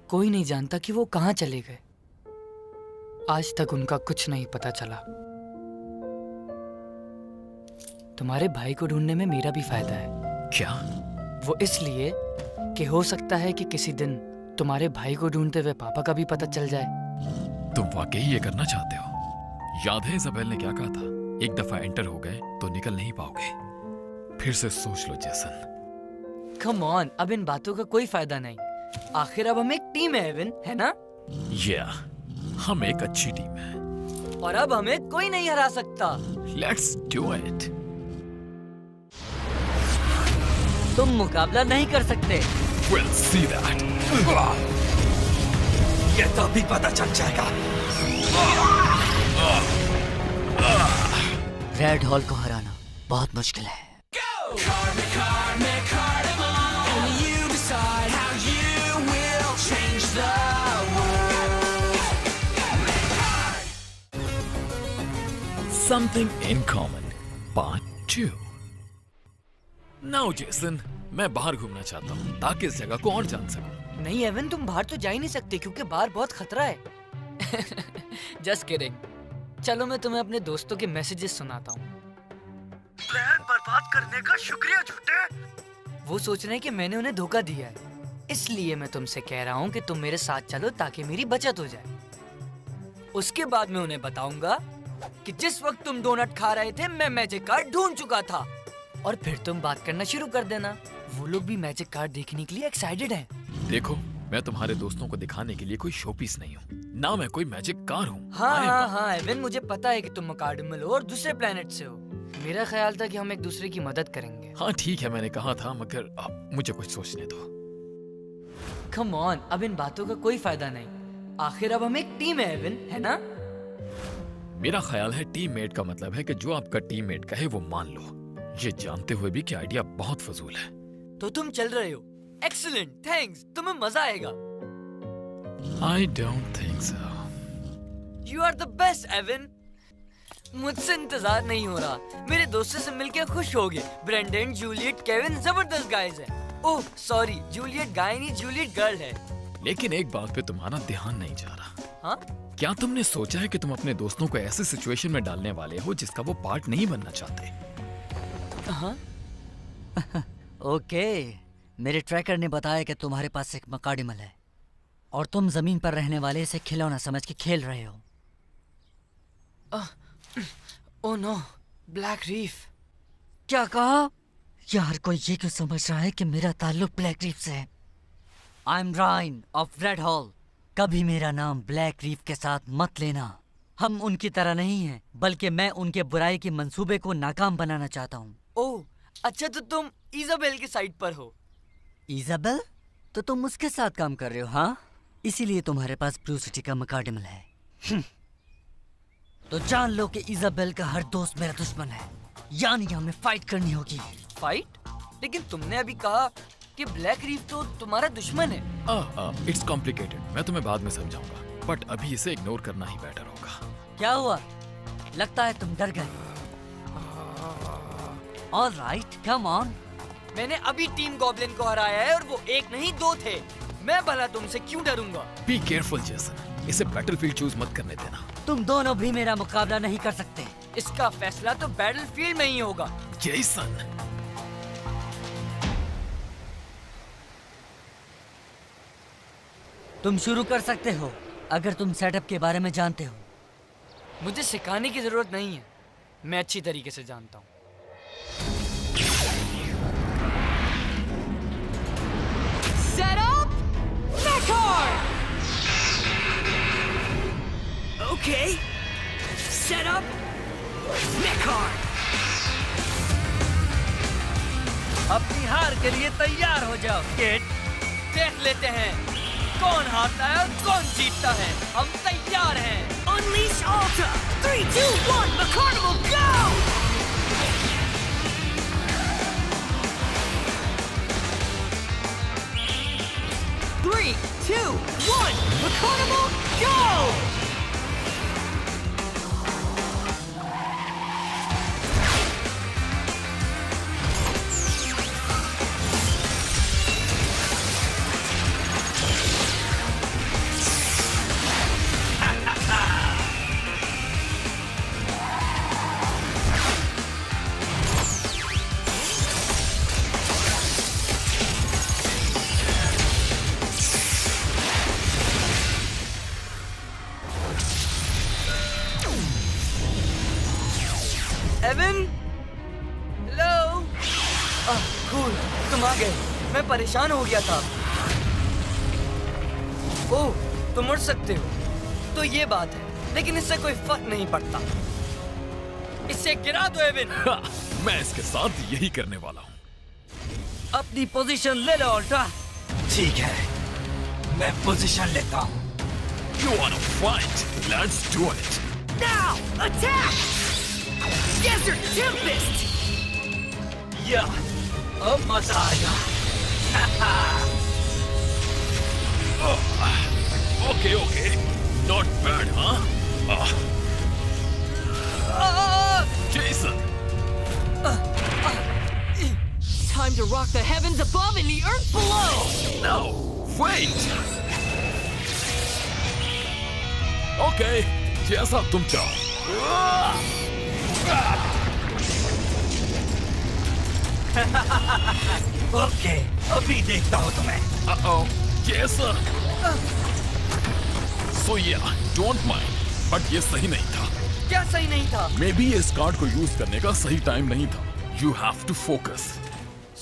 कोई नहीं जानता कि वो कहाँ चले गए। आज तक उनका कुछ नहीं पता चला। तुम्हारे भाई को ढूंढने में मेरा भी फायदा है। क्या? वो इसलिए कि हो सकता है कि किसी दिन तुम्हारे भाई को ढूंढते हुए पापा का भी पता चल जाए। तुम वाकई ये करना चाहते हो? याद है इज़ाबेल ने क्या कहा था? एक दफा एंटर हो गए तो निकल नहीं पाओगे। फिर से सोच लो जेसन। कम ऑन, अब इन बातों का कोई फायदा नहीं। आखिर अब हम एक टीम है एविन, है ना? हम एक अच्छी टीम है और अब हमें कोई नहीं हरा सकता। Let's do it. तुम मुकाबला नहीं कर सकते। We'll see that. ये तो अभी पता चल जाएगा। रेड हॉल को हराना बहुत मुश्किल है। Something in common, part 2. Now, Jason, मैं बाहर घूमना चाहता हूँ ताकि इस जगह को और जान सकूं। नहीं एवन, तुम बाहर तो जा ही नहीं सकते क्योंकि बाहर बहुत खतरा है। Just kidding. चलो मैं तुम्हें अपने दोस्तों के मैसेजेस सुनाता हूँ। प्लान बर्बाद करने का शुक्रिया झूठे। वो सोच रहे हैं कि मैंने उन्हें धोखा दिया है, इसलिए मैं तुमसे कह रहा हूँ कि तुम मेरे साथ चलो ताकि मेरी बचत हो जाए। उसके बाद मैं उन्हें बताऊंगा कि जिस वक्त तुम डोनट खा रहे थे मैं मैजिक कार्ड ढूंढ चुका था, और फिर तुम बात करना शुरू कर देना। वो लोग भी मैजिक कार्ड देखने के लिए एक्साइटेड हैं। देखो, मैं तुम्हारे दोस्तों को दिखाने के लिए कोई शोपीस नहीं हूँ, ना मैं कोई मैजिक कार हूँ। हाँ एवन, मुझे पता है कि तुम मैकाडमल हो और दूसरे प्लेनेट से हो। मेरा ख्याल था कि हम एक दूसरे की मदद करेंगे। हाँ ठीक है, मैंने कहा था, मगर मुझे कुछ सोचने दो। कम ऑन, अब इन बातों का कोई फायदा नहीं। आखिर अब हम एक टीम है एवन, है ना? मेरा ख्याल है टीममेट का मतलब है कि जो आपका टीममेट कहे वो मान लो, ये जानते हुए भी कि आइडिया बहुत फजूल है। तो तुम चल रहे हो? एक्सीलेंट, थैंक्स, तुम्हें मजा आएगा। I don't think so. You are the best, Evan. मुझसे इंतजार नहीं हो रहा। मेरे दोस्तों से मिलकर खुश हो गए। ब्रेंडन, जूलियट, केविन जबरदस्त गाइज हैं। ओह सॉरी, जूलियट गाय नहीं, जूलियट गर्ल है। लेकिन एक बात पे तुम्हारा ध्यान नहीं जा रहा। हाँ? क्या तुमने सोचा है कि तुम अपने दोस्तों को ऐसे सिचुएशन में डालने वाले हो जिसका वो पार्ट नहीं बनना चाहते? हाँ? ओके, मेरे ट्रैकर ने बताया कि तुम्हारे पास एक मैकाडमल है और तुम जमीन पर रहने वाले इसे खिलौना समझ के खेल रहे हो। Oh no, black reef. क्या कहा? यार कोई ये क्यों समझ रहा है कि मेरा ताल्लुक ब्लैक रीफ से है? I am reign of red hall. कभी मेरा नाम ब्लैक रीफ के साथ मत लेना। हम उनकी तरह नहीं हैं, बल्कि मैं उनके बुराई के मंसूबे को नाकाम बनाना चाहता हूँ। ओह अच्छा, तो तुम इजाबेल की साइड पर हो। इजाबेल? तो तुम उसके साथ काम कर रहे हो? हाँ, इसीलिए तुम्हारे पास ब्लू सिटी का मैकाडमल है। तो जान लो कि इजाबेल का हर दोस्त मेरा दुश्मन है, यानी हमें फाइट करनी होगी। फाइट? लेकिन तुमने अभी कहा कि ब्लैक रीफ तो तुम्हारा दुश्मन है। इट्स कॉम्प्लिकेटेड, मैं तुम्हें बाद में समझाऊंगा, बट अभी इसे इग्नोर करना ही बेटर होगा। क्या हुआ? लगता है तुम डर गए। Alright, come on. मैंने अभी टीम गॉब्लिन को हराया है और वो एक नहीं 2 थे। मैं भला तुमसे क्यों डरूंगा? बी केयरफुल जेसन, इसे बैटलफील्ड चूज मत करने देना। तुम दोनों भी मेरा मुकाबला नहीं कर सकते। इसका फैसला तो बैटलफील्ड में ही होगा। जेसन, तुम शुरू कर सकते हो अगर तुम सेटअप के बारे में जानते हो। मुझे सिखाने की जरूरत नहीं है, मैं अच्छी तरीके से जानता हूँ। Set up, Mechard! Okay, set up, Mechard! अपनी हार के लिए तैयार हो जाओ, किड। देख लेते हैं कौन हारता है और कौन जीतता है। हम तैयार हैं। Unleash Alta! 3, 2, 1, Mecarnimal, go! Three, 2, 1, Mecarnimal, go! Evan, hello. Cool, तुम आ गए। मैं परेशान हो गया था। ओह, तुम उड़ सकते हो, तो ये बात है, लेकिन इससे कोई फर्क नहीं पड़ता। इसे गिरा दो एवन। मैं इसके साथ यही करने वाला हूँ। अपनी पोजीशन ले लो अल्ट्रा। ठीक है, मैं पोजीशन लेता हूँ। You wanna fight? Let's do it. Now, attack! Desert Tempest! या, अब मजा आएगा। Okay, not bad, huh? Jason! Time to rock the heavens above and the earth below! No, wait! Okay, जैसा तुम चाहो। ओके, अभी देखता हूँ तुम्हें। Jason! So yeah, don't mind, but ये सही नहीं था। क्या सही नहीं था? मे बी इस कार्ड को यूज करने का सही टाइम नहीं था। You have to focus.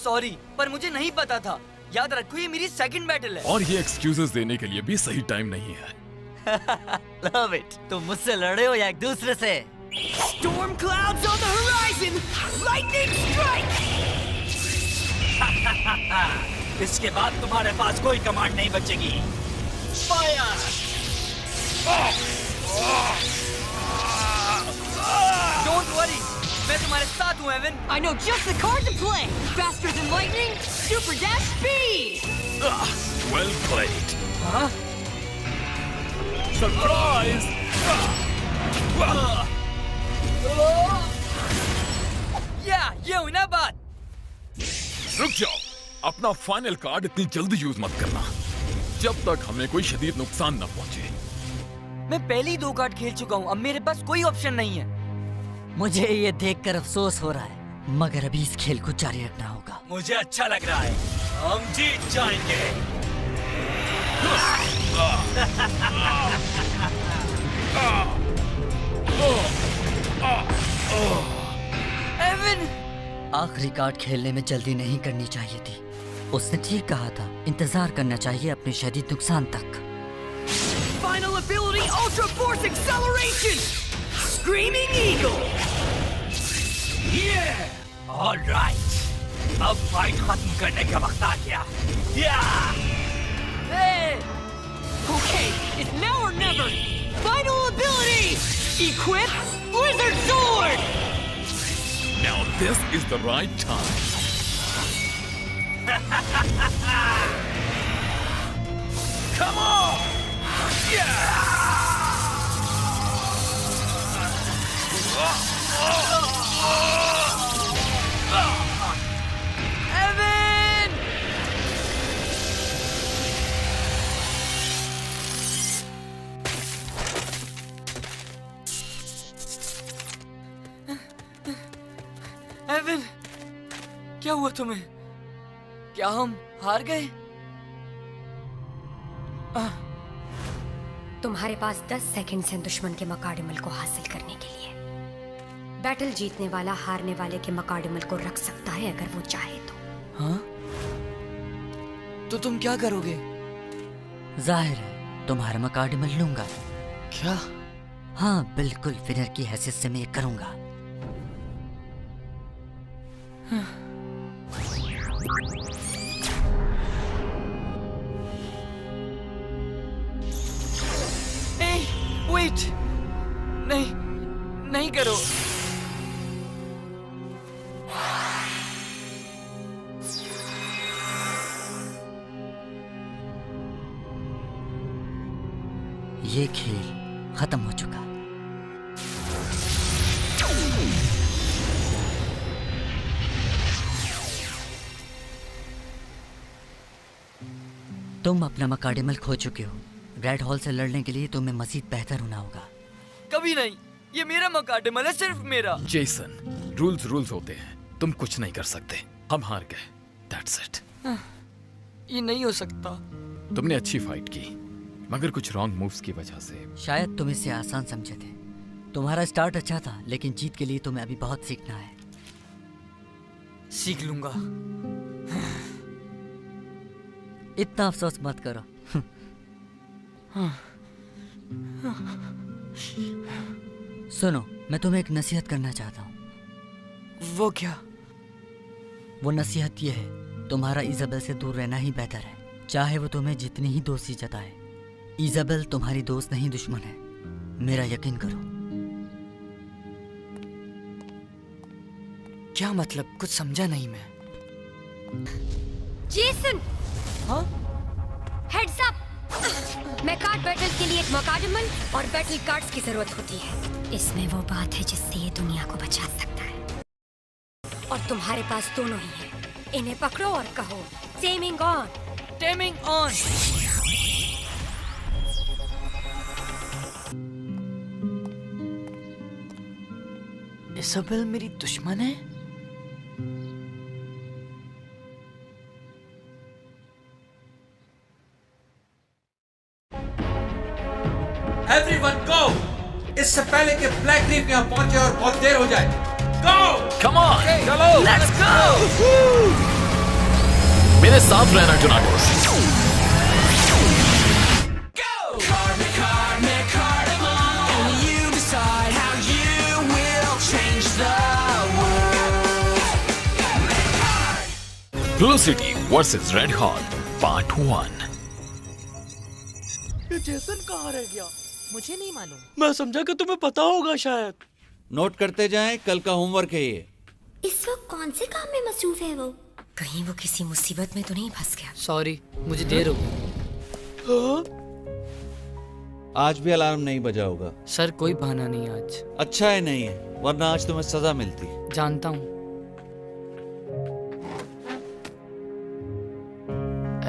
Sorry, पर मुझे नहीं पता था। याद रखो, ये मेरी सेकंड बैटल है। और ये एक्सक्यूजेस देने के लिए भी सही टाइम नहीं है। Love it. तुम मुझसे लड़े हो या एक दूसरे से? Storm clouds on the horizon! Lightning strike! इसके बाद तुम्हारे पास कोई कमांड नहीं बचेगी। फायर! Don't worry, मैं तुम्हारे साथ हूँ Avon. I know just the card to play! Faster than lightning, super dash speed! Well played. हाँ? Surprise! ये हुई ना बात। रुक जाओ, अपना फाइनल कार्ड इतनी जल्दी यूज मत करना, जब तक हमें कोई शदीद नुकसान न पहुंचे। मैं पहले ही 2 कार्ड खेल चुका हूँ, अब मेरे पास कोई ऑप्शन नहीं है। मुझे ये देखकर अफसोस हो रहा है, मगर अभी इस खेल को जारी रखना होगा। मुझे अच्छा लग रहा है, हम जीत जाएंगे। एवन! आखिरी कार्ड खेलने में जल्दी नहीं करनी चाहिए थी। उसने ठीक कहा था, इंतजार करना चाहिए अपने शदीद नुकसान तक। Final ability, Ultra Force Acceleration! Screaming Eagle! Yeah! All right. अब फाइट खत्म करने का वक्त आ गया। Hey! Okay, it's now or never! Final ability! Equip Blizzard Sword! Now this is the right time. Come on! Evan! Evan, क्या हुआ तुम्हें? क्या हम हार गए? तुम्हारे पास 10 सेकंड्स हैं दुश्मन के मकाडिमल को हासिल करने के लिए। बैटल जीतने वाला हारने वाले के मकाडिमल को रख सकता है अगर वो चाहे तो। हाँ? तो तुम क्या करोगे? जाहिर है तुम्हारा मकाडिमल लूंगा। क्या? हाँ बिल्कुल, विनर की हैसियत से मैं ये करूंगा। वेट, नहीं, नहीं करो। ये खेल खत्म हो चुका। तुम अपना मकाडिमल खो चुके हो। रेड हॉल से लड़ने के लिए तुम्हें मजीद बेहतर होना होगा। कभी नहीं, ये मेरा मकाडिमल है, सिर्फ मेरा। जेसन, रूल्स होते हैं, तुम कुछ नहीं कर सकते। हम हार गए, दैट्स इट। ये नहीं हो सकता। तुमने अच्छी फाइट की, मगर कुछ रॉन्ग मूव्स की वजह से। शायद तुम इसे आसान समझे थे। तुम्हारा स्टार्ट अच्छा था, लेकिन जीत के लिए तुम्हें अभी बहुत सीखना है। सीख लूंगा। इतना अफसोस मत करो। सुनो, मैं तुम्हें एक नसीहत करना चाहता हूँ। वो क्या? वो नसीहत ये है, तुम्हारा इजाबेल से दूर रहना ही बेहतर है, चाहे वो तुम्हें जितनी ही दोस्ती जताए। इजाबेल तुम्हारी दोस्त नहीं, दुश्मन है, मेरा यकीन करो। क्या मतलब? कुछ समझा नहीं मैं। जेसन! हाँ? Heads up! मैकार्ड बैटल के लिए एक मकाडिमल और बैटल कार्ड्स की जरूरत होती है। इसमें वो बात है जिससे ये दुनिया को बचा सकता है, और तुम्हारे पास दोनों ही हैं। इन्हें पकड़ो और कहो taming on. Taming on. Isabel मेरी दुश्मन है? Everyone go! इससे पहले कि ब्लैक रीफ यहाँ पहुंचे और बहुत देर हो जाए। Go! Come on! चलो! Let's go! मेरे साथ रहना टोनाटोस। Blue city versus red hall part 1। ये जेसन कहाँ रह गया? मुझे नहीं मालूम। मैं समझा कि तुम्हें पता होगा शायद। नोट करते जाएं, कल का होमवर्क है ये। इस वक्त कौन से काम में मसरूफ है वो? कहीं वो किसी मुसीबत में तो नहीं फंस गया? सॉरी, मुझे देर हो गई। हाँ? आज भी अलार्म नहीं बजा होगा। सर कोई बहाना नहीं आज। अच्छा है नहीं है, वरना आज तुम्हें सजा मिलती। जानता हूँ।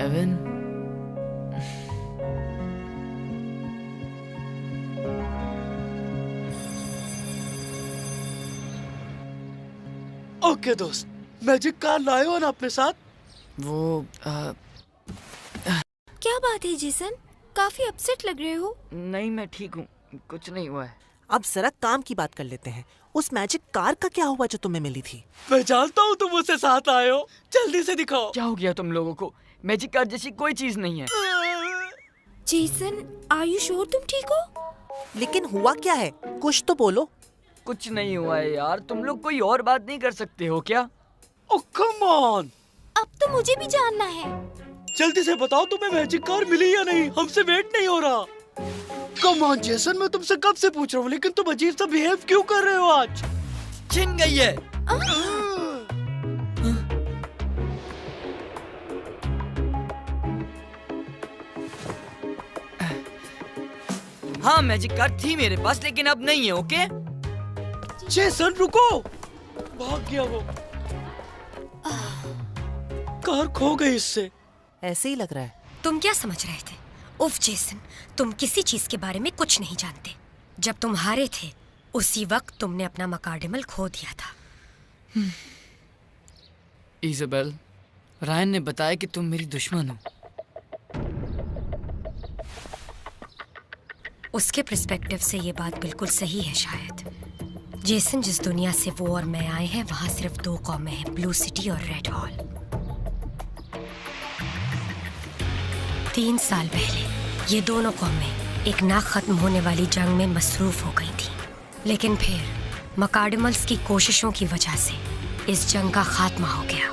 एवन, ओके दोस्त, मैजिक कार लाए हो ना अपने साथ? वो क्या बात है जेसन? काफी अपसेट लग रहे हो। नहीं, मैं ठीक हूँ, कुछ नहीं हुआ है। अब जरा काम की बात कर लेते हैं। उस मैजिक कार का क्या हुआ जो तुम्हें मिली थी? मैं जानता हूँ तुम मुझसे साथ आए हो, जल्दी से दिखाओ। क्या हो गया तुम लोगों को? मैजिक कार जैसी कोई चीज नहीं है। जेसन, आर यू श्योर तुम ठीक हो? लेकिन हुआ क्या है, कुछ तो बोलो। कुछ नहीं हुआ है यार, तुम लोग कोई और बात नहीं कर सकते हो क्या? ओह कम ऑन, अब तो मुझे भी जानना है। जल्दी से बताओ तुम्हें मैजिक कार मिली या नहीं, हमसे वेट नहीं हो रहा। कम ऑन जेसन, मैं तुमसे कब से पूछ रहा हूँ, लेकिन तुम अजीब सा बिहेव क्यों कर रहे हो आज? छिन गई है। हाँ मैजिक कार थी मेरे पास, लेकिन अब नहीं है। ओके जेसन रुको, भाग गया वो। कार खो गई इससे। ऐसे ही लग रहा है। तुम क्या समझ रहे थे? उफ जेसन, तुम किसी चीज के बारे में कुछ नहीं जानते। जब तुम हारे थे उसी वक्त तुमने अपना मकार्डिमल खो दिया था। इज़ाबेल, रायन ने बताया कि तुम मेरी दुश्मन हो। उसके पर्सपेक्टिव से ये बात बिल्कुल सही है शायद। जेसन, जिस दुनिया से वो और मैं आए हैं वहाँ सिर्फ 2 कौमें हैं, ब्लू सिटी और रेड हॉल। 3 साल पहले ये दोनों कौमें एक ना खत्म होने वाली जंग में मसरूफ हो गई थी, लेकिन फिर मकार्डिमल्स की कोशिशों की वजह से इस जंग का खात्मा हो गया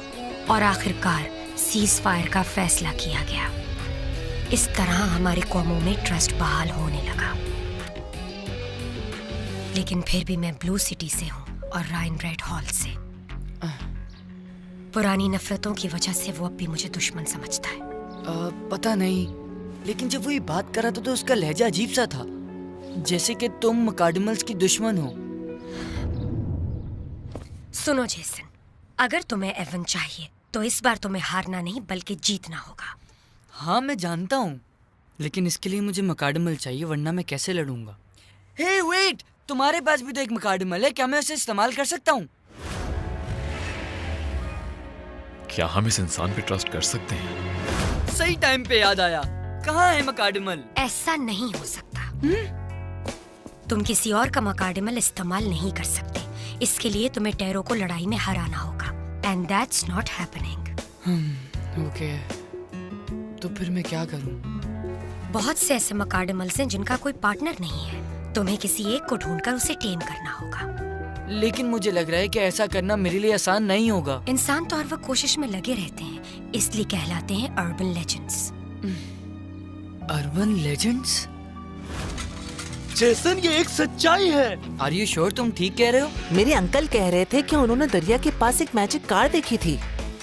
और आखिरकार सीज फायर का फैसला किया गया। इस तरह हमारी कौमों में ट्रस्ट बहाल होने लगा। लेकिन फिर भी मैं ब्लू सिटी से हूँ और रायन रेड हॉल से। पुरानी नफरतों की वजह से वो अब भी मुझे दुश्मन समझता है। पता नहीं, लेकिन जब वो ये बात कर रहा था तो उसका लहजा अजीब सा था, जैसे कि तुम मकार्डिमल्स की दुश्मन हो। सुनो जेसन, अगर तुम्हें एवन चाहिए तो इस बार तुम्हें हारना नहीं बल्कि जीतना होगा। हाँ मैं जानता हूँ, लेकिन इसके लिए मुझे मकार्डिमल चाहिए, वरना मैं कैसे लड़ूंगा। हे वेट, तुम्हारे पास भी तो एक मकार्डिमल है, क्या मैं उसे इस्तेमाल कर सकता हूँ? क्या हम इस इंसान पे ट्रस्ट कर सकते हैं? सही टाइम पे याद आया, कहाँ है मकार्डिमल? ऐसा नहीं हो सकता। तुम किसी और का मकार्डिमल इस्तेमाल नहीं कर सकते। इसके लिए तुम्हें टेरो को लड़ाई में हराना होगा, and that's not happening. Okay, तो फिर मैं क्या करूं? बहुत से ऐसे मकार्डिमल्स हैं जिनका कोई पार्टनर नहीं है। तुम्हें किसी एक को ढूंढकर उसे टेम करना होगा। लेकिन मुझे लग रहा है कि ऐसा करना मेरे लिए आसान नहीं होगा। इंसान तो हर वक्त कोशिश में लगे रहते हैं, इसलिए कहलाते हैं urban legends. Urban legends? Jason, ये एक सच्चाई है। आर यू श्योर तुम ठीक कह रहे हो? मेरे अंकल कह रहे थे कि उन्होंने दरिया के पास एक मैजिक कार देखी थी।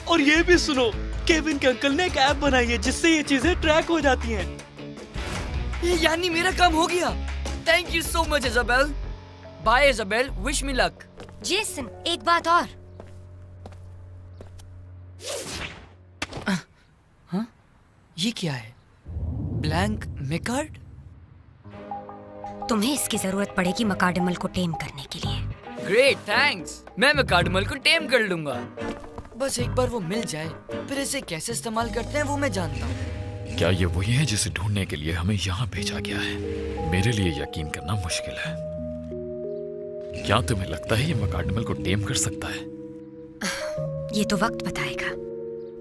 और ये भी सुनो, केविन के अंकल ने एक ऐप बनाई है जिससे ये चीजें ट्रैक हो जाती हैं। यानी मेरा काम हो गया। Thank you so much Isabel. Bye Isabel, wish me luck. Jason, एक बात और। हाँ? ये क्या है? Blank Mecard? तुम्हें इसकी जरूरत पड़ेगी मकार्डिमल को टेम करने के लिए। Great, thanks. मैं मकार्डिमल को टेम कर लूंगा। बस एक बार वो मिल जाए, फिर इसे कैसे इस्तेमाल करते हैं वो मैं जानता हूँ। क्या ये वही है जिसे ढूंढने के लिए हमें यहाँ भेजा गया है? मेरे लिए यकीन करना मुश्किल है। क्या तुम्हें लगता है ये मकार्डिमल को टेम कर सकता है? ये तो वक्त बताएगा।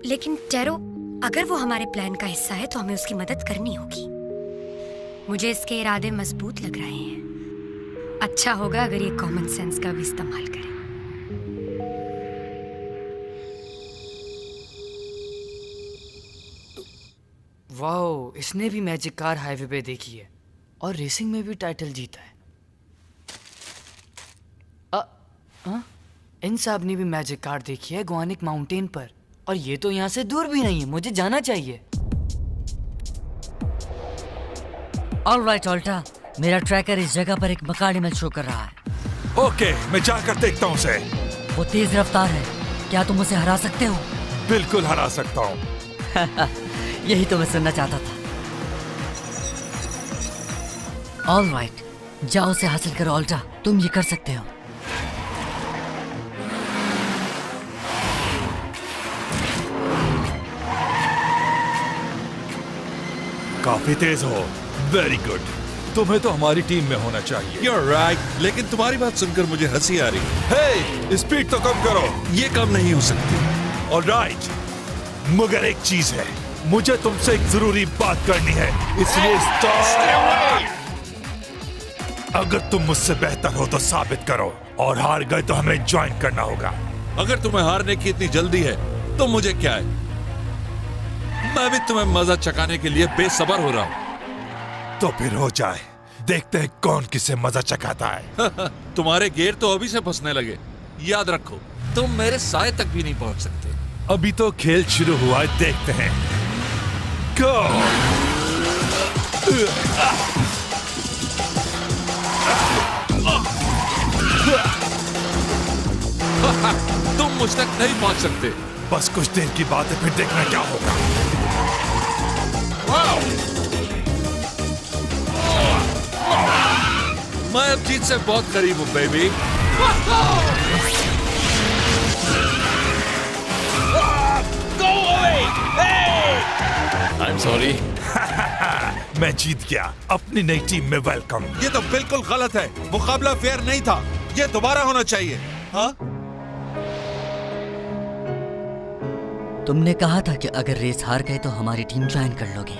लेकिन टेरो, अगर वो हमारे प्लान का हिस्सा है तो हमें उसकी मदद करनी होगी। मुझे इसके इरादे मजबूत लग रहे हैं। अच्छा होगा अगर ये कॉमन सेंस का भी इस्तेमाल करे। वाओ, इसने भी मैजिक कार हाईवे पे देखी है और रेसिंग में भी टाइटल जीता है। इन साहब ने भी मैजिक कार देखी है ग्वानिक माउंटेन पर, और ये तो यहाँ से दूर भी नहीं है, मुझे जाना चाहिए। ऑलराइट ऑल्टा, मेरा ट्रैकर इस जगह पर एक मकार्डिमल शो कर रहा है। ओके, मैं जाकर देखता हूँ उसे। वो तेज रफ्तार है, क्या तुम उसे हरा सकते हो? बिल्कुल हरा सकता हूँ। यही तो मैं सुनना चाहता था। ऑलराइट, जाओ उसे हासिल करो ऑल्टा, तुम ये कर सकते हो। काफी तेज हो। Very good. तुम्हें तो हमारी टीम में होना चाहिए। You're right, लेकिन तुम्हारी बात सुनकर मुझे हंसी आ रही है। हे, स्पीड तो कम करो। ये काम नहीं हो सकती। ऑलराइट, मगर एक चीज है, मुझे तुमसे एक जरूरी बात करनी है, इसलिए अगर तुम मुझसे बेहतर हो तो साबित करो, और हार गए तो हमें ज्वाइन करना होगा। अगर तुम्हें हारने की इतनी जल्दी है तो मुझे क्या है, मैं भी तुम्हें मजा चखाने के लिए बेसब्र हो रहा हूँ। तो फिर हो जाए, देखते हैं कौन किसे मजा चखाता है। तुम्हारे गेर तो अभी से फंसने लगे। याद रखो, तुम मेरे साए तक भी नहीं पहुंच सकते। अभी तो खेल शुरू हुआ है, देखते हैं। गो! तुम मुझ तक नहीं पहुंच सकते। बस कुछ देर की बात है, फिर देखना क्या होगा। मैं अब जीत से बहुत करीब हूं बेबी। I am sorry. मैं जीत गया। अपनी नई टीम में वेलकम। ये तो बिल्कुल गलत है। मुकाबला फेयर नहीं था। ये दोबारा होना चाहिए। हाँ? तुमने कहा था कि अगर रेस हार गए तो हमारी टीम ज्वाइन कर लोगे,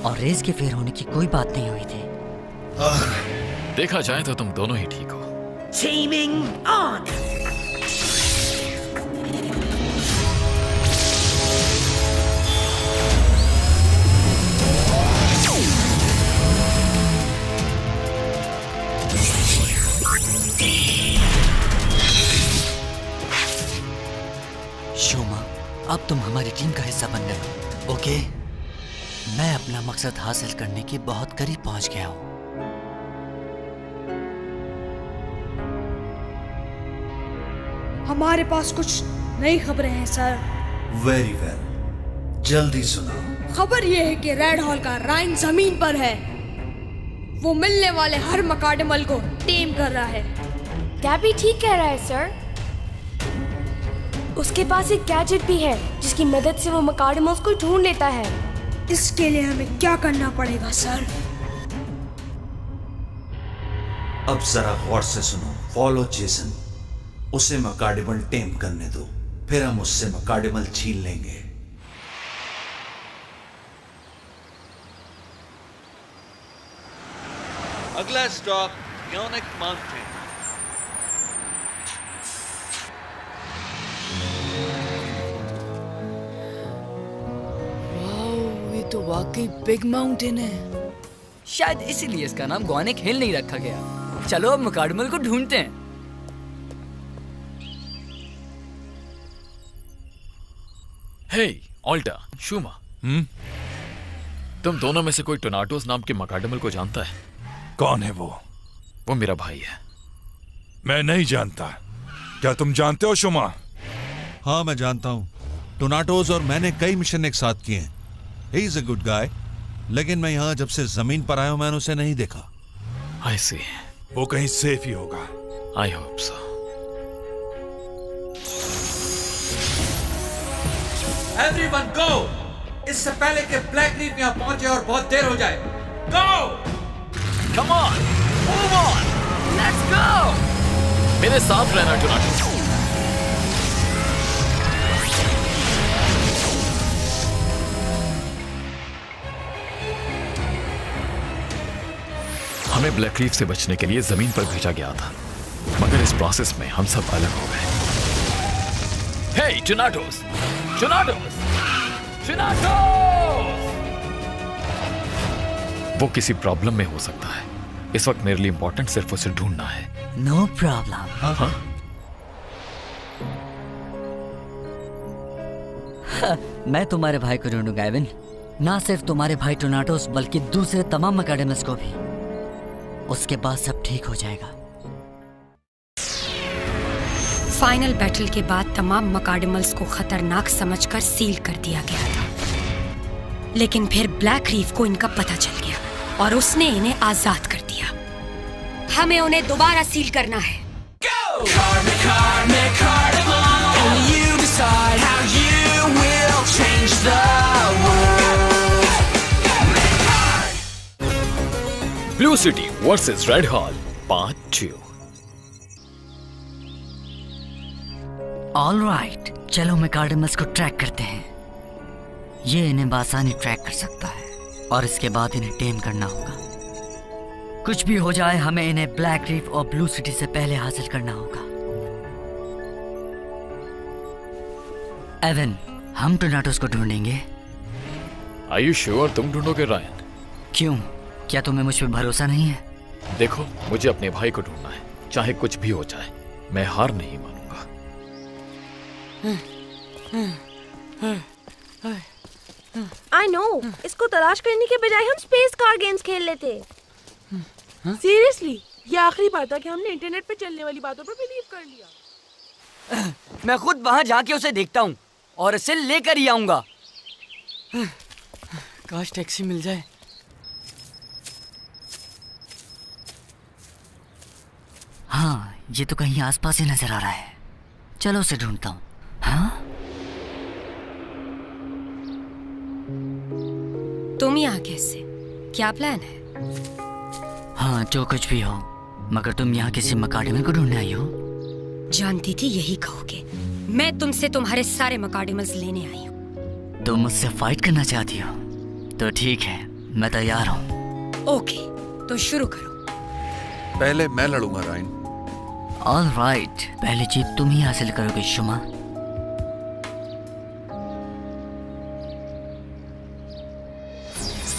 और रेस के फेयर होने की कोई बात नहीं हुई थी। देखा जाए तो तुम दोनों ही ठीक हो। Teaming on! शोमा, अब तुम हमारी टीम का हिस्सा बन गए हो, ओके? मैं अपना मकसद हासिल करने के बहुत करीब पहुंच गया हूं। हमारे पास कुछ नई खबरें हैं सर। वेरी वेल, जल्दी सुनाओ। खबर ये है कि रेड हॉल का राइन जमीन पर है। वो मिलने वाले हर मकाडमल को टेम कर रहा है। डैबी ठीक कह रहा है सर। उसके पास एक गैजेट भी है जिसकी मदद से वो मकाडमल्स को ढूंढ लेता है। इसके लिए हमें क्या करना पड़ेगा सर? अब जरा गौर से सुनो। Follow Jason. उसे मकाडिमल टेम करने दो, फिर हम उससे मकाडिमल छीन लेंगे। अगला स्टॉप योनिक माउंटेन। वाओ, ये तो वाकई बिग माउंटेन है। शायद इसीलिए इसका नाम गॉनिक हिल नहीं रखा गया। चलो अब मकाडमल को ढूंढते हैं। हे ऑल्टा, शूमा, तुम दोनों में से कोई टोनाटोस नाम के मकाडमल को जानता है? कौन है वो? वो मेरा भाई है। मैं नहीं जानता। क्या तुम जानते हो शुमा? हाँ, मैं जानता हूँ। टोनाटोस और मैंने कई मिशन एक साथ किए हैं। He is a good guy, लेकिन मैं यहाँ जब से जमीन पर आया हूँ मैंने उसे नहीं देखा। आई सी। वो कहीं सेफ ही होगा। I hope so. एवरीवन गो! इससे पहले कि ब्लैक रीफ यहाँ पहुंचे और बहुत देर हो जाए। Go! Come on, move on, let's go! मेरे साथ रहना टोनाटोस। हमें ब्लैक रीफ से बचने के लिए जमीन पर भेजा गया था, मगर इस प्रोसेस में हम सब अलग हो गए। हे टोनाटोस! टोनाटोस! टोनाटोस! वो किसी प्रॉब्लम में हो सकता है। इस वक्त मेरे लिए इंपॉर्टेंट सिर्फ उसे ढूंढना है। No problem. हाँ? मैं तुम्हारे भाई को ढूंढूंगा एविन। ना सिर्फ तुम्हारे भाई टोनाटोस बल्कि दूसरे तमाम मकाडेमस को भी। उसके बाद सब ठीक हो जाएगा। फाइनल बैटल के बाद तमाम मकाडमल्स को खतरनाक समझकर सील कर दिया गया था, लेकिन फिर ब्लैक रीफ को इनका पता चल गया और उसने इन्हें आजाद कर दिया। हमें उन्हें दोबारा सील करना है। Blue city versus red hall part 2। Alright, चलो मकाडेमस को ट्रैक करते हैं। ये इन्हें बासानी ट्रैक कर सकता है और इसके बाद इन्हें टेम करना होगा। कुछ भी हो जाए हमें इन्हें ब्लैक रीफ और ब्लू सिटी से पहले हासिल करना होगा। एवन, हम टोनाटोस को ढूंढेंगे। Are you sure तुम ढूंढोगे रायन? क्यों? क्या तुम्हें मुझ पे भरोसा नहीं है? देखो, मुझे अपने भाई को ढूंढना है, चाहे कुछ भी हो जाए। मैं हार नहीं मानूंगा। I know. इसको तलाश करने के बजाय हम स्पेस कार गेम्स खेल लेते। सीरियसली, ये आखिरी बात था कि हमने इंटरनेट पे चलने वाली बातों पर बिलीव कर लिया। मैं खुद वहां जाके उसे देखता हूँ और इसे लेकर ही आऊंगा। काश टैक्सी मिल जाए। हाँ, ये तो कहीं आसपास ही नजर आ रहा है। चलो उसे ढूंढता हूँ। हाँ? तुम यहाँ कैसे? क्या प्लान है? हाँ, जो कुछ भी हो, मगर तुम यहाँ किसी मकाडेमल को ढूंढने आई हो? जानती थी यही कहोगे। मैं तुमसे तुम्हारे सारे मकाडेमल्स लेने आई हूँ। तुम मुझसे फाइट करना चाहती हो? तो ठीक है, मैं तैयार हूँ। ओके, तो शुरू करो। पहले मैं लड़ूंगा राइन। ऑल राइट, पहली जीत तुम ही हासिल करोगे शुमा।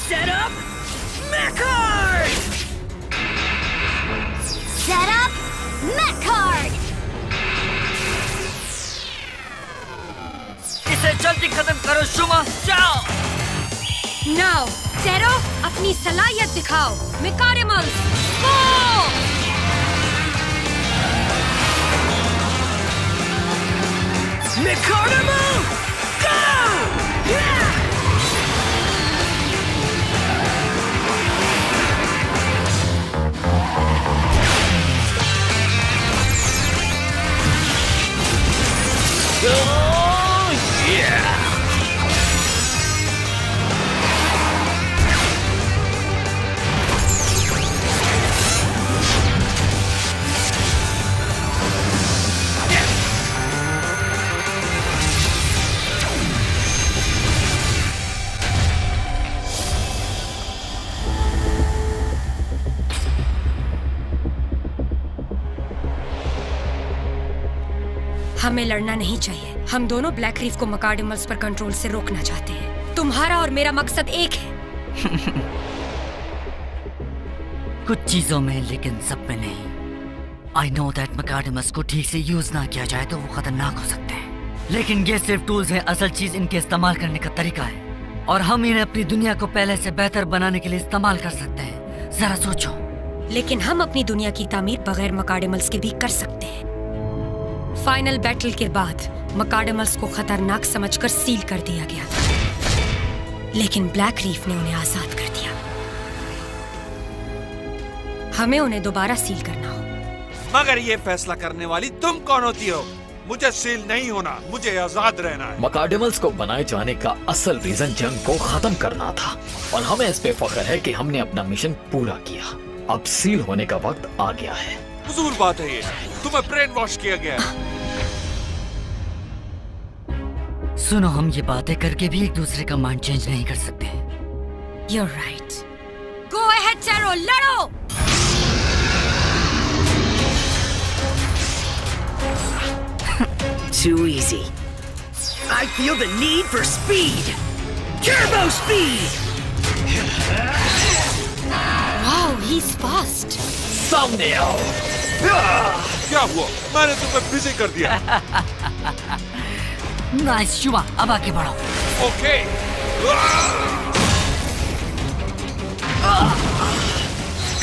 Set up Mechard! Set up Mechard! इसे जल्दी खत्म करो शुमा, जाओ! नाउ, टेरो, अपनी सलाहियत दिखाओ। मेकाडेमल्स, गो! Mecardimal, go! Yeah! Oh, yeah! हमें लड़ना नहीं चाहिए। हम दोनों ब्लैक रीफ को मकाडेमल्स पर कंट्रोल से रोकना चाहते हैं। तुम्हारा और मेरा मकसद एक है। कुछ चीजों में, लेकिन सब में नहीं। आई नो दैट मकाडेमल्स को ठीक से यूज ना किया जाए तो वो खतरनाक हो सकते हैं, लेकिन ये सिर्फ टूल्स हैं। असल चीज इनके इस्तेमाल करने का तरीका है, और हम इन्हें अपनी दुनिया को पहले से बेहतर बनाने के लिए इस्तेमाल कर सकते हैं। जरा सोचो। लेकिन हम अपनी दुनिया की तामीर बगैर मकाडेमल्स के भी कर सकते हैं। फाइनल बैटल के बाद मकाडेमल्स को खतरनाक समझकर सील कर दिया गया था, लेकिन ब्लैक रीफ ने उन्हें आजाद कर दिया। हमें उन्हें दोबारा सील करना हो। मगर ये फैसला करने वाली तुम कौन होती हो? मुझे सील नहीं होना, मुझे आजाद रहना है। मकाडेमल्स को बनाए जाने का असल रीजन जंग को खत्म करना था, और हमें इस पे फख्र है कि हमने अपना मिशन पूरा किया। अब सील होने का वक्त आ गया है। फजूल बात है ये, तुम्हें ब्रेन वॉश किया गया है। सुनो, हम ये बातें करके भी एक दूसरे का माइंड चेंज नहीं कर सकते। You're right. Go ahead, Taro, लड़ो! Too easy. I feel the need for speed. Turbo speed! Wow, he's fast. सामने आओ! क्या हुआ? मैंने तुम्हें बिजी कर दिया। नाइस शुमा, अब आगे बढ़ो। ओके।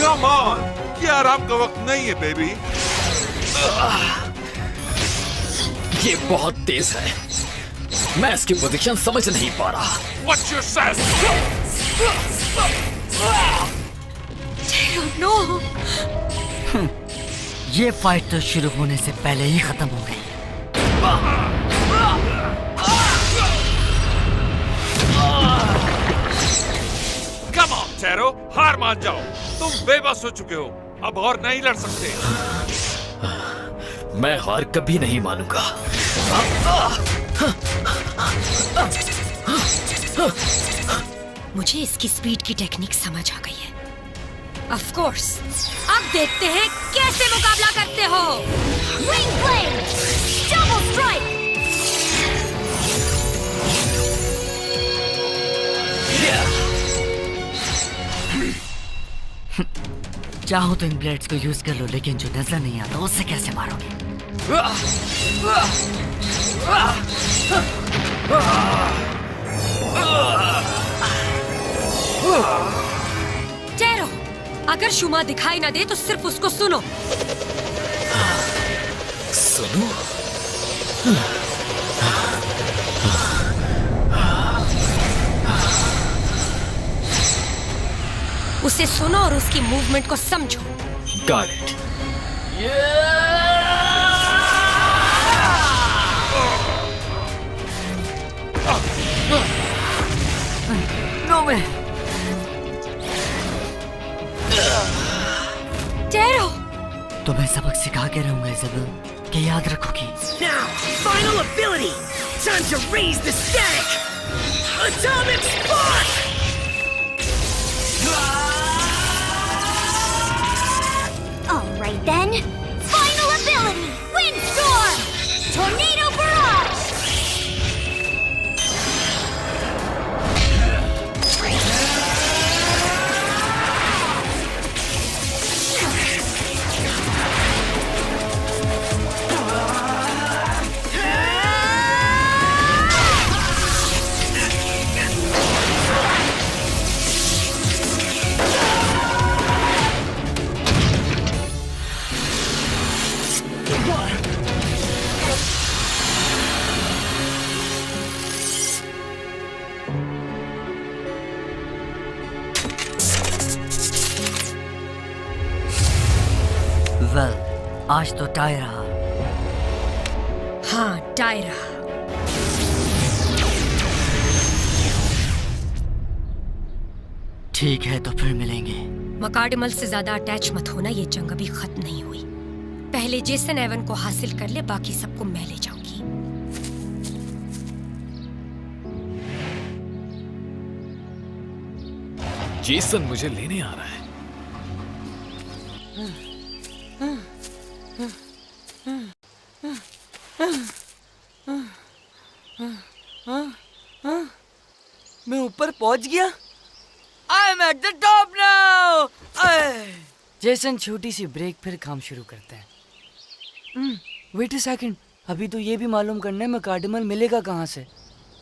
कम ऑन, ये आराम का वक्त नहीं है बेबी। ये बहुत तेज है, मैं इसकी पोजीशन समझ नहीं पा रहा। What's your sense? No. ये फाइट तो शुरू होने से पहले ही खत्म हो गई। Come on, Taro, हार मान जाओ। तुम बेबस हो चुके हो, अब और नहीं लड़ सकते। मैं हार कभी नहीं मानूंगा। मुझे इसकी स्पीड की टेक्निक समझ आ गई है। Of course. अब देखते हैं कैसे मुकाबला करते हो। Wing Blade! Double Strike! चाहो तो इन ब्लेड्स को यूज कर लो, लेकिन जो नजर नहीं आता उससे कैसे मारोगे? टेरो, अगर शुमा दिखाई ना दे तो सिर्फ उसको सुनो। सुनो? उसे सुनो और उसकी मूवमेंट को समझो। Got it. No way. Tarot, तुम्हें सबक सिखा के रहूंगा इज़ाबेल, कि याद रखोगी। Now, final ability. Time to raise the static. Atomic spark. All right then. Final ability. Windstorm. Tornado barrage. Well, आज तो टाई रहा। हाँ, टाई रहा। ठीक है, तो फिर मिलेंगे। मकाडमल से ज्यादा अटैच मत होना, ये जंग अभी खत्म नहीं हुई। पहले जेसन एवन को हासिल कर ले, बाकी सबको मैं ले जाऊंगी। जेसन मुझे लेने आ रहा है। मैं ऊपर पहुंच गया। I am at the top now. Jason, छोटी सी ब्रेक, फिर काम शुरू करते हैं। वेट अ सेकंड, अभी तो ये भी मालूम करना है मकाडमल मिलेगा कहाँ से।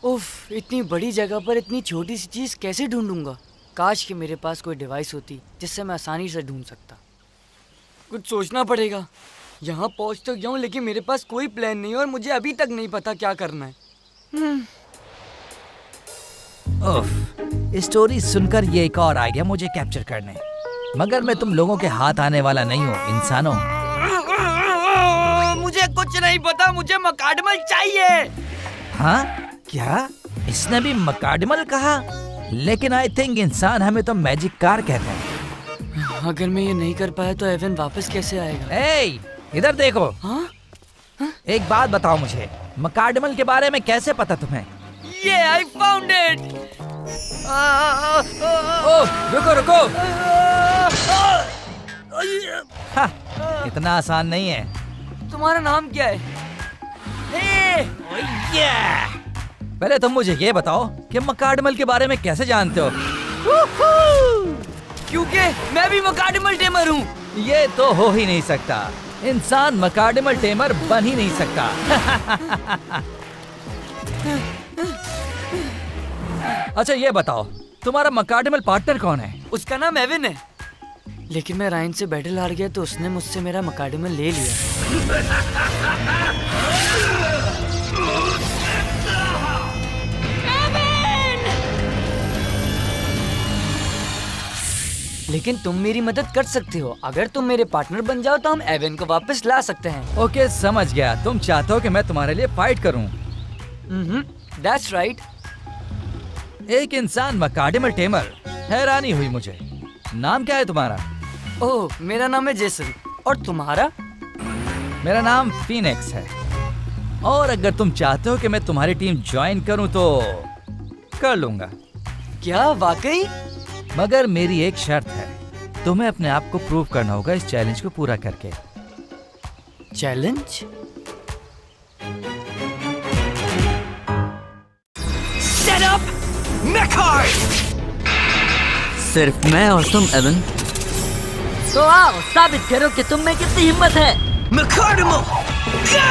उफ, इतनी बड़ी जगह पर इतनी छोटी सी चीज कैसे ढूंढूंगा। काश कि मेरे पास कोई डिवाइस होती जिससे मैं आसानी से ढूंढ सकता। कुछ सोचना पड़ेगा। यहाँ पहुँच तो गया हूँ, लेकिन मेरे पास कोई प्लान नहीं है और मुझे अभी तक नहीं पता क्या करना है। उफ, स्टोरी सुनकर ये एक और आ गया मुझे कैप्चर करने। मगर मैं तुम लोगों के हाथ आने वाला नहीं हूँ, इंसानों। मुझे कुछ नहीं पता, मुझे मकाडमल चाहिए। हाँ क्या? इसने भी मकाडमल कहा? लेकिन आई थिंक इंसान हमें तो मैजिक कार कहते हैं। अगर मैं ये नहीं कर पाया तो एवन वापस कैसे आएगा? ए, इधर देखो। हाँ? एक बात बताओ मुझे, मकाडमल के बारे में कैसे पता तुम्हें? ये आई फाउंड इट। रुको रुको। हाँ, इतना आसान नहीं है। तुम्हारा नाम क्या है? पहले तुम मुझे ये बताओ कि मकाडमल के बारे में कैसे जानते हो? क्योंकि मैं भी मकाडमल टेमर हूँ। ये तो हो ही नहीं सकता। इंसान मकाडमल टेमर बन ही नहीं सकता। अच्छा ये बताओ, तुम्हारा मकाडमल पार्टनर कौन है? उसका नाम एवन है, लेकिन मैं रायन से बैटल हार गया तो उसने मुझसे मेरा मकाडमल ले लिया। लेकिन तुम मेरी मदद कर सकते हो। अगर तुम मेरे पार्टनर बन जाओ तो हम एवन को वापस ला सकते हैं। ओके, समझ गया। तुम चाहते हो कि मैं तुम्हारे लिए फाइट करूं? That's right. एक इंसान मकाडमल टेमर, हैरानी हुई मुझे। नाम क्या है तुम्हारा? ओह, मेरा नाम है जेसन। और तुम्हारा? मेरा नाम फीनिक्स है। और अगर तुम चाहते हो कि मैं तुम्हारी टीम ज्वाइन करूं तो कर लूंगा। क्या वाकई? मगर मेरी एक शर्त है, तुम्हें अपने आप को प्रूव करना होगा इस चैलेंज को पूरा करके। चैलेंज? Set up Mechard! सिर्फ मैं और तुम एवन तो आओ साबित करो कि तुम में कितनी हिम्मत है। McCardimal, go!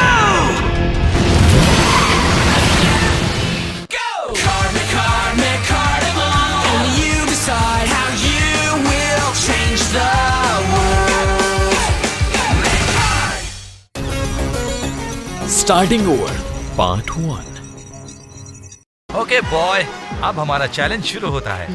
Starting over part 1। Okay boy, अब हमारा चैलेंज शुरू होता है।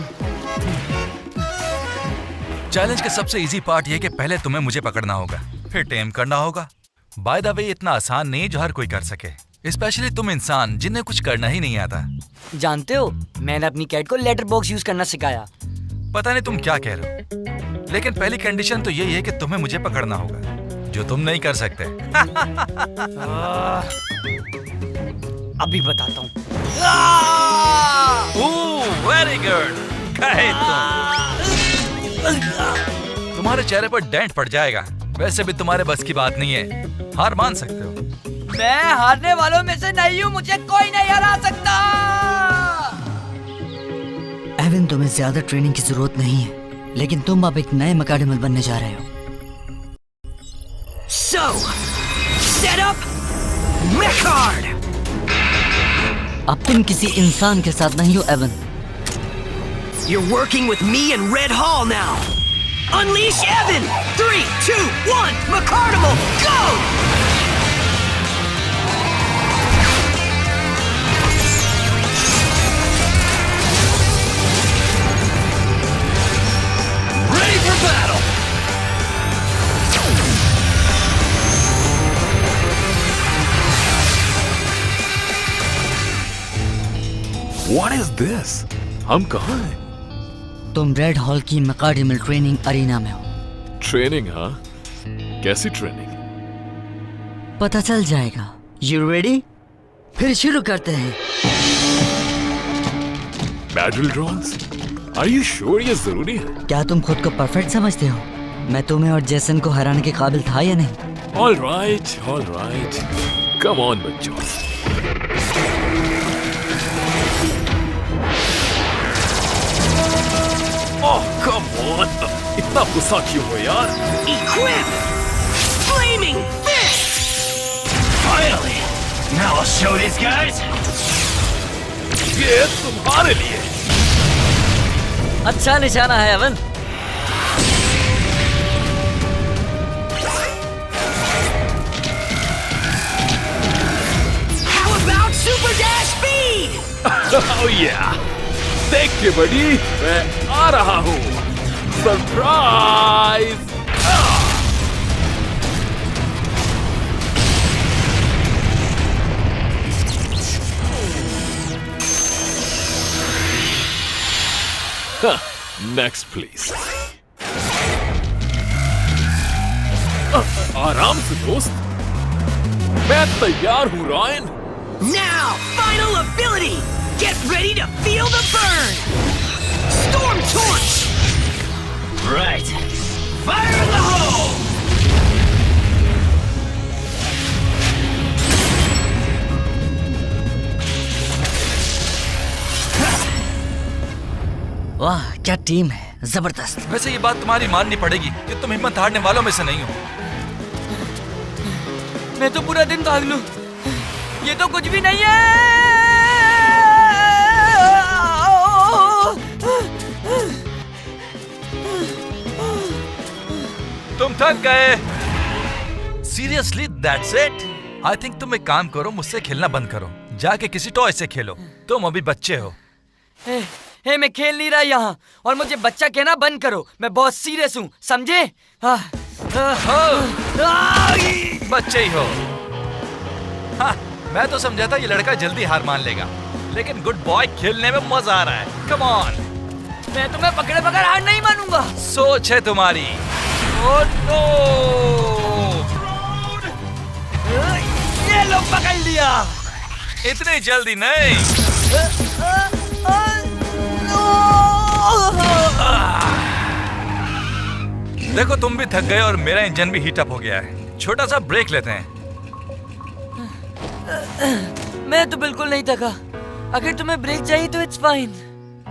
चैलेंज का सबसे इजी पार्ट ये कि पहले तुम्हें मुझे पकड़ना होगा, फिर टेम करना होगा। बाय द वे, इतना आसान नहीं जो हर कोई कर सके, स्पेशली तुम इंसान जिन्हें कुछ करना ही नहीं आता। जानते हो, मैंने अपनी कैट को लेटर बॉक्स यूज करना सिखाया। पता नहीं तुम क्या कह रहे हो, लेकिन पहली कंडीशन तो यही है कि तुम्हें मुझे पकड़ना होगा, जो तुम नहीं कर सकते। अभी बताता हूँ। वेरी गुड, कहे तुम। तुम्हारे चेहरे पर डेंट पड़ जाएगा। वैसे भी तुम्हारे बस की बात नहीं है, हार मान सकते हो। मैं हारने वालों में से नहीं हूँ, मुझे कोई नहीं हरा सकता। एवन, तुम्हें ज्यादा ट्रेनिंग की जरूरत नहीं है, लेकिन तुम अब एक नए मकाडमल बनने जा रहे हो। So, set up Mechard! अब तुम किसी इंसान के साथ नहीं हो Avon. You're working with me and Red Hall now. Unleash Evan! 3, 2, 1, McCardimal, go! Ready for battle! What is this? हम कहाँ हैं? तुम रेड हॉल की मकाडमल ट्रेनिंग अरीना में हो। ट्रेनिंग? हाँ, कैसी ट्रेनिंग? पता चल जाएगा। You ready? फिर शुरू करते हैं। Battle drones? Are you sure ये जरूरी है? क्या तुम खुद को परफेक्ट समझते हो? मैं तुम्हें और जेसन को हराने के काबिल था या नहीं? All right. Come on बच्चों। Oh, come on! इतना गुस्सा क्यों हो यार? Equip! Flaming Fist! Finally! Now I'll show these guys! ये तुम्हारे लिए। अच्छा निशाना है Avon. How about Super Dash Speed? Oh yeah! देख के बड़ी, मैं आ रहा हूँ। सरप्राइज! Next please. आराम से दोस्त, मैं तैयार हूँ Ryan. Now, final ability! Get ready to feel the burn! Storm Torch! Right. Fire in the hole! वाह, क्या टीम है, जबरदस्त। वैसे ये बात तुम्हारी माननी पड़ेगी कि तुम हिम्मत हारने वालों में से नहीं हो। मैं तो पूरा दिन भाग लूं, ये तो कुछ भी नहीं है। तुम थक गए। Seriously that's it? I think तुम एक काम करो, मुझसे खेलना बंद करो, जाके किसी टॉय से खेलो। तुम अभी बच्चे हो। हे, मैं खेल नहीं रहा यहाँ, और मुझे बच्चा कहना बंद करो। मैं बहुत सीरियस हूँ, समझे? बच्चे ही हो। हाँ, मैं तो समझा था ये लड़का जल्दी हार मान लेगा, लेकिन गुड बॉय, खेलने में मजा आ रहा है। Come on. मैं तुम्हें पकड़े बगैर हार नहीं मानूंगा। सोच है तुम्हारी। Oh no! ये लो, पकड़ लिया। इतनी जल्दी नहीं। देखो, तुम भी थक गए और मेरा इंजन भी हीट अप हो गया है। छोटा सा ब्रेक लेते हैं। मैं तो बिल्कुल नहीं थका। अगर तुम्हें ब्रेक चाहिए तो इट्स फाइन।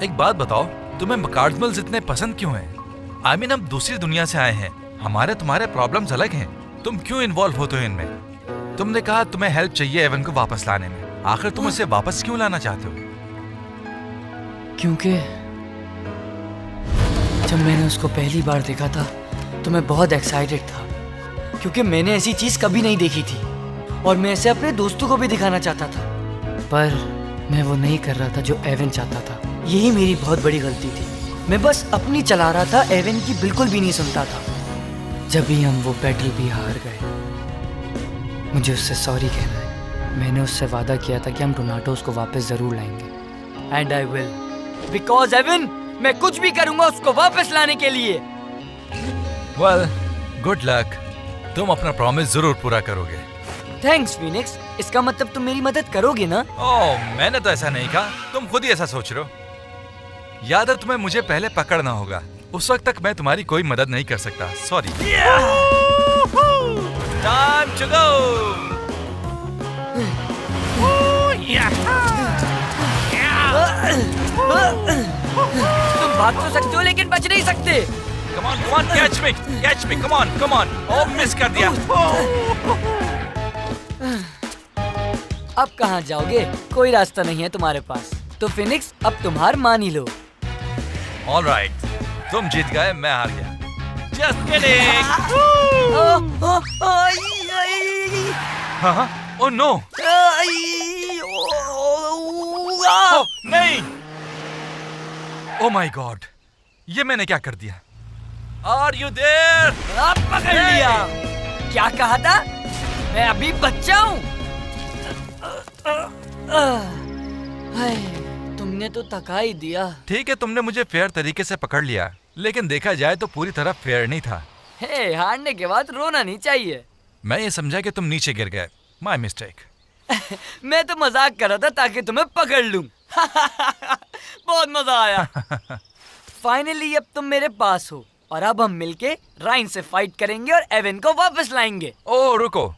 एक बात बताओ, तुम्हें मकार्डमल्स इतने पसंद क्यों हैं? I mean, हम दूसरी दुनिया से आए हैं हमारे तुम्हारे प्रॉब्लम्स अलग हैं। तुम क्यों इन्वॉल्व होते हो इनमें? तुमने कहा तुम्हें हेल्प चाहिए एवन को वापस लाने में। आखिर तुम उसे वापस क्यों लाना चाहते हो? क्योंकि जब मैंने उसको पहली बार देखा था तो मैं बहुत एक्साइटेड था, क्योंकि मैंने ऐसी चीज कभी नहीं देखी थी और मैं इसे अपने दोस्तों को भी दिखाना चाहता था, पर मैं वो नहीं कर रहा था जो एवन चाहता था। यही मेरी बहुत बड़ी गलती थी। मैं बस अपनी चला रहा था, एवन की बिल्कुल भी नहीं सुनता था। जब भी हम वो बैटल भी हार गए, मुझे उससे सॉरी कहना है। मैंने उससे वादा किया था कि हम टोर्नाडोज को वापस जरूर लाएंगे, and I will, because Evan, मैं कुछ भी करूंगा उसको वापस लाने के लिए। Well, good luck. तुम अपना प्रॉमिस जरूर पूरा करोगे। Thanks Phoenix. इसका मतलब तुम मेरी मदद करोगे ना? ओह, मैंने तो ऐसा नहीं कहा, तुम खुद ही ऐसा सोच रहे हो। याद है तुम्हें मुझे पहले पकड़ना होगा, उस वक्त तक मैं तुम्हारी कोई मदद नहीं कर सकता। सॉरी। Time to go. तुम भाग तो सकते हो लेकिन बच नहीं सकते। Come on, catch me, come on. Oh, miss कर दिया। अब कहाँ जाओगे? कोई रास्ता नहीं है तुम्हारे पास। तो फिनिक्स, अब तुम हार मान ही लो। All right, तुम जीत गए, मैं हार गया। Just kidding. हाँ, oh no. Oh, नहीं। Oh my God, ये मैंने क्या कर दिया? Are you there? आप पकड़ लिया। क्या कहा था? मैं अभी बच्चा हूँ। तुमने तो थका ही दिया। ठीक है, तुमने मुझे फेयर तरीके से पकड़ लिया, लेकिन देखा जाए तो पूरी तरह फेयर नहीं था। हे, हारने के बाद रोना नहीं चाहिए। मैं ये समझा कि तुम नीचे गिर गए। My mistake. मैं तो मजाक कर रहा था ताकि तुम्हें पकड़ लूं। बहुत मजा आया। फाइनली अब तुम मेरे पास हो और अब हम मिलके राइन से फाइट करेंगे और एवन को वापस लाएंगे। ओह रुको,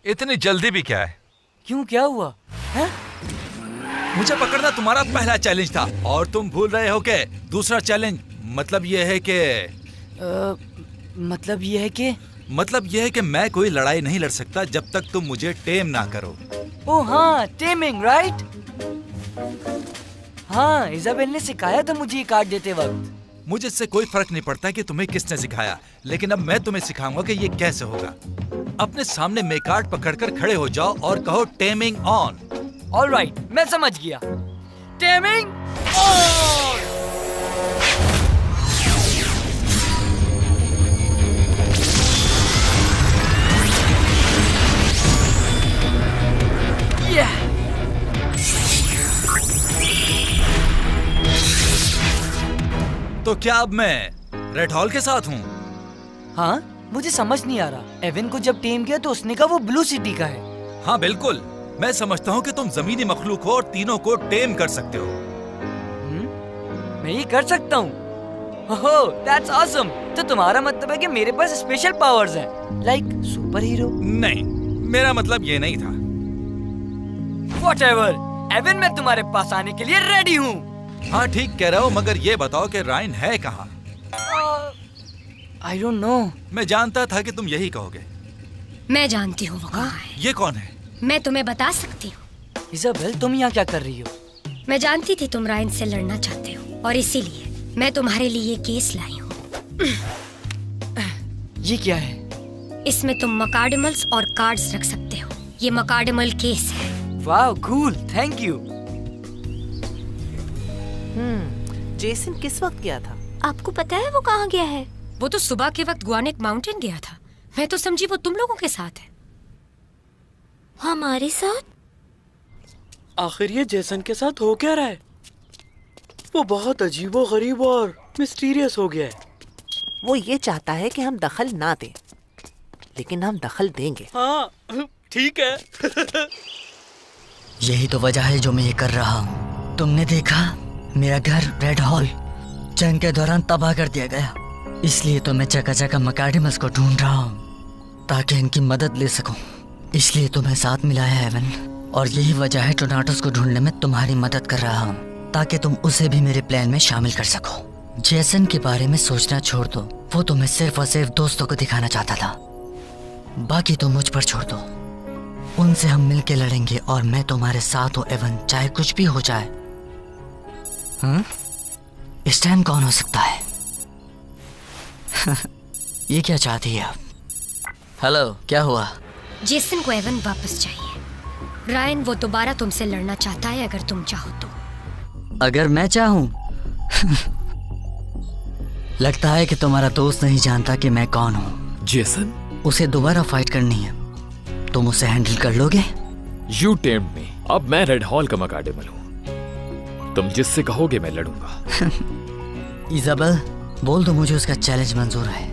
इतनी जल्दी भी क्या है? क्यों, क्या हुआ? मुझे पकड़ना तुम्हारा पहला चैलेंज था और तुम भूल रहे हो कि दूसरा चैलेंज मतलब ये है कि मैं कोई लड़ाई नहीं लड़ सकता जब तक तुम मुझे टेम ना करो। ओह हाँ, टेमिंग, राइट? हाँ, इजाबेल ने सिखाया था मुझे ये कार्ड देते वक्त। मुझे इससे कोई फर्क नहीं पड़ता कि तुम्हें किसने सिखाया, लेकिन अब मैं तुम्हें सिखाऊंगा कि ये कैसे होगा। अपने सामने मेकार्ड पकड़कर खड़े हो जाओ और कहो टेमिंग ऑन। ऑलराइट, मैं समझ गया। Taming on. तो क्या अब मैं रेड हॉल के साथ हूँ? हाँ, मुझे समझ नहीं आ रहा। एवन को जब टेम किया तो उसने कहा वो ब्लू सिटी का है। हाँ बिल्कुल, मैं समझता हूँ कि तुम जमीनी मखलूक हो और तीनों को टेम कर सकते हो। मैं ये कर सकता हूँ? ओह, दैट्स ऑसम। तो तुम्हारा मतलब है कि मेरे पास स्पेशल पावर्स हैं, लाइक सुपर हीरो? नहीं, मेरा मतलब ये नहीं था। व्हाटएवर, एवन, मैं तुम्हारे पास आने के लिए रेडी हूँ। हाँ ठीक कह रहे हो, मगर ये बताओ कि राइन है कहाँ? I don't know. मैं जानता था कि तुम यही कहोगे। मैं जानती हूँ वो कहाँ है। ये कौन है? मैं तुम्हें बता सकती हूँ। इजाबेल, तुम यहाँ क्या कर रही हो? मैं जानती थी तुम राइन से लड़ना चाहते हो और इसीलिए मैं तुम्हारे लिए ये केस लाई हूँ। ये क्या है? इसमें तुम मकाडमल्स और कार्ड्स रख सकते हो। ये मकाडमल केस है। वाह, कूल, थैंक यू। जेसन किस वक्त गया था? आपको पता है वो कहाँ गया है? वो तो सुबह के वक्त गुआनेक माउंटेन गया था। मैं तो समझी वो तुम लोगों के साथ है। हमारे साथ? आखिर ये जेसन के साथ हो क्या रहा है? वो बहुत अजीबो गरीब और मिस्टीरियस हो गया है। वो ये चाहता है कि हम दखल ना दें, लेकिन हम दखल देंगे। हाँ, ठीक है। यही तो वजह है जो मैं ये कर रहा हूँ। तुमने देखा, मेरा घर रेड हॉल जंग के दौरान तबाह कर दिया गया, इसलिए तो मैं जगह जगह मकाडिमल्स को ढूंढ रहा हूँ ताकि इनकी मदद ले सकूं। इसलिए तुम्हें साथ मिलाया है एवन, और यही वजह है टोर्नाडोस को ढूंढने में तुम्हारी मदद कर रहा हूँ ताकि तुम उसे भी मेरे प्लान में शामिल कर सको। जेसन के बारे में सोचना छोड़ दो, वो तो मैं सिर्फ और सिर्फ दोस्तों को दिखाना चाहता था। बाकी तो मुझ पर छोड़ दो। उनसे हम मिलके लड़ेंगे और मैं तुम्हारे साथ हूँ एवन, चाहे कुछ भी हो जाए। हाँ? इस टाइम कौन हो सकता है? ये क्या चाहती है आप? हेलो, क्या हुआ? जेसन को एवन वापस चाहिए। रायन वो दोबारा तुमसे लड़ना चाहता है अगर तुम चाहो तो। अगर मैं चाहूं? लगता है कि तुम्हारा दोस्त नहीं जानता कि मैं कौन हूं। जेसन? उसे दोबारा फाइट करनी है, तुम उसे हैंडल कर लोगे? You tamed me. अब मैं रेड हॉल का मकाडेमल हूँ। तुम जिससे कहोगे मैं लड़ूंगा। इजाबेल, बोल दो मुझे उसका चैलेंज मंजूर है।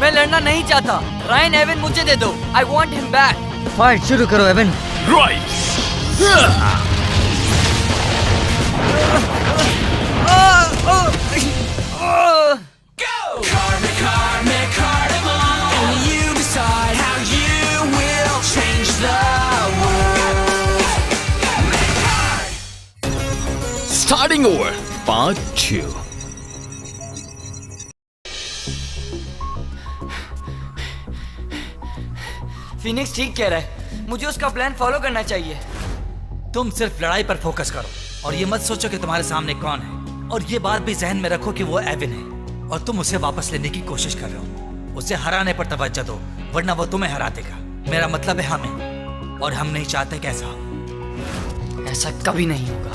मैं लड़ना नहीं चाहता। रायन एवन मुझे दे दो। I want him back. Fight शुरू करो Evan. Right. Starting over. Part 2. Phoenix ठीक कह रहा है, मुझे उसका प्लान फॉलो करना चाहिए। तुम सिर्फ लड़ाई पर फोकस करो और ये मत सोचो कि तुम्हारे सामने कौन है, और ये बात भी जहन में रखो कि वो एविन है और तुम उसे वापस लेने की कोशिश कर रहे हो। उसे हराने पर तवज्जो दो, वरना वो तुम्हें हरा देगा। मेरा मतलब है हमें, और हम नहीं चाहते कि ऐसा हो। ऐसा कभी नहीं होगा।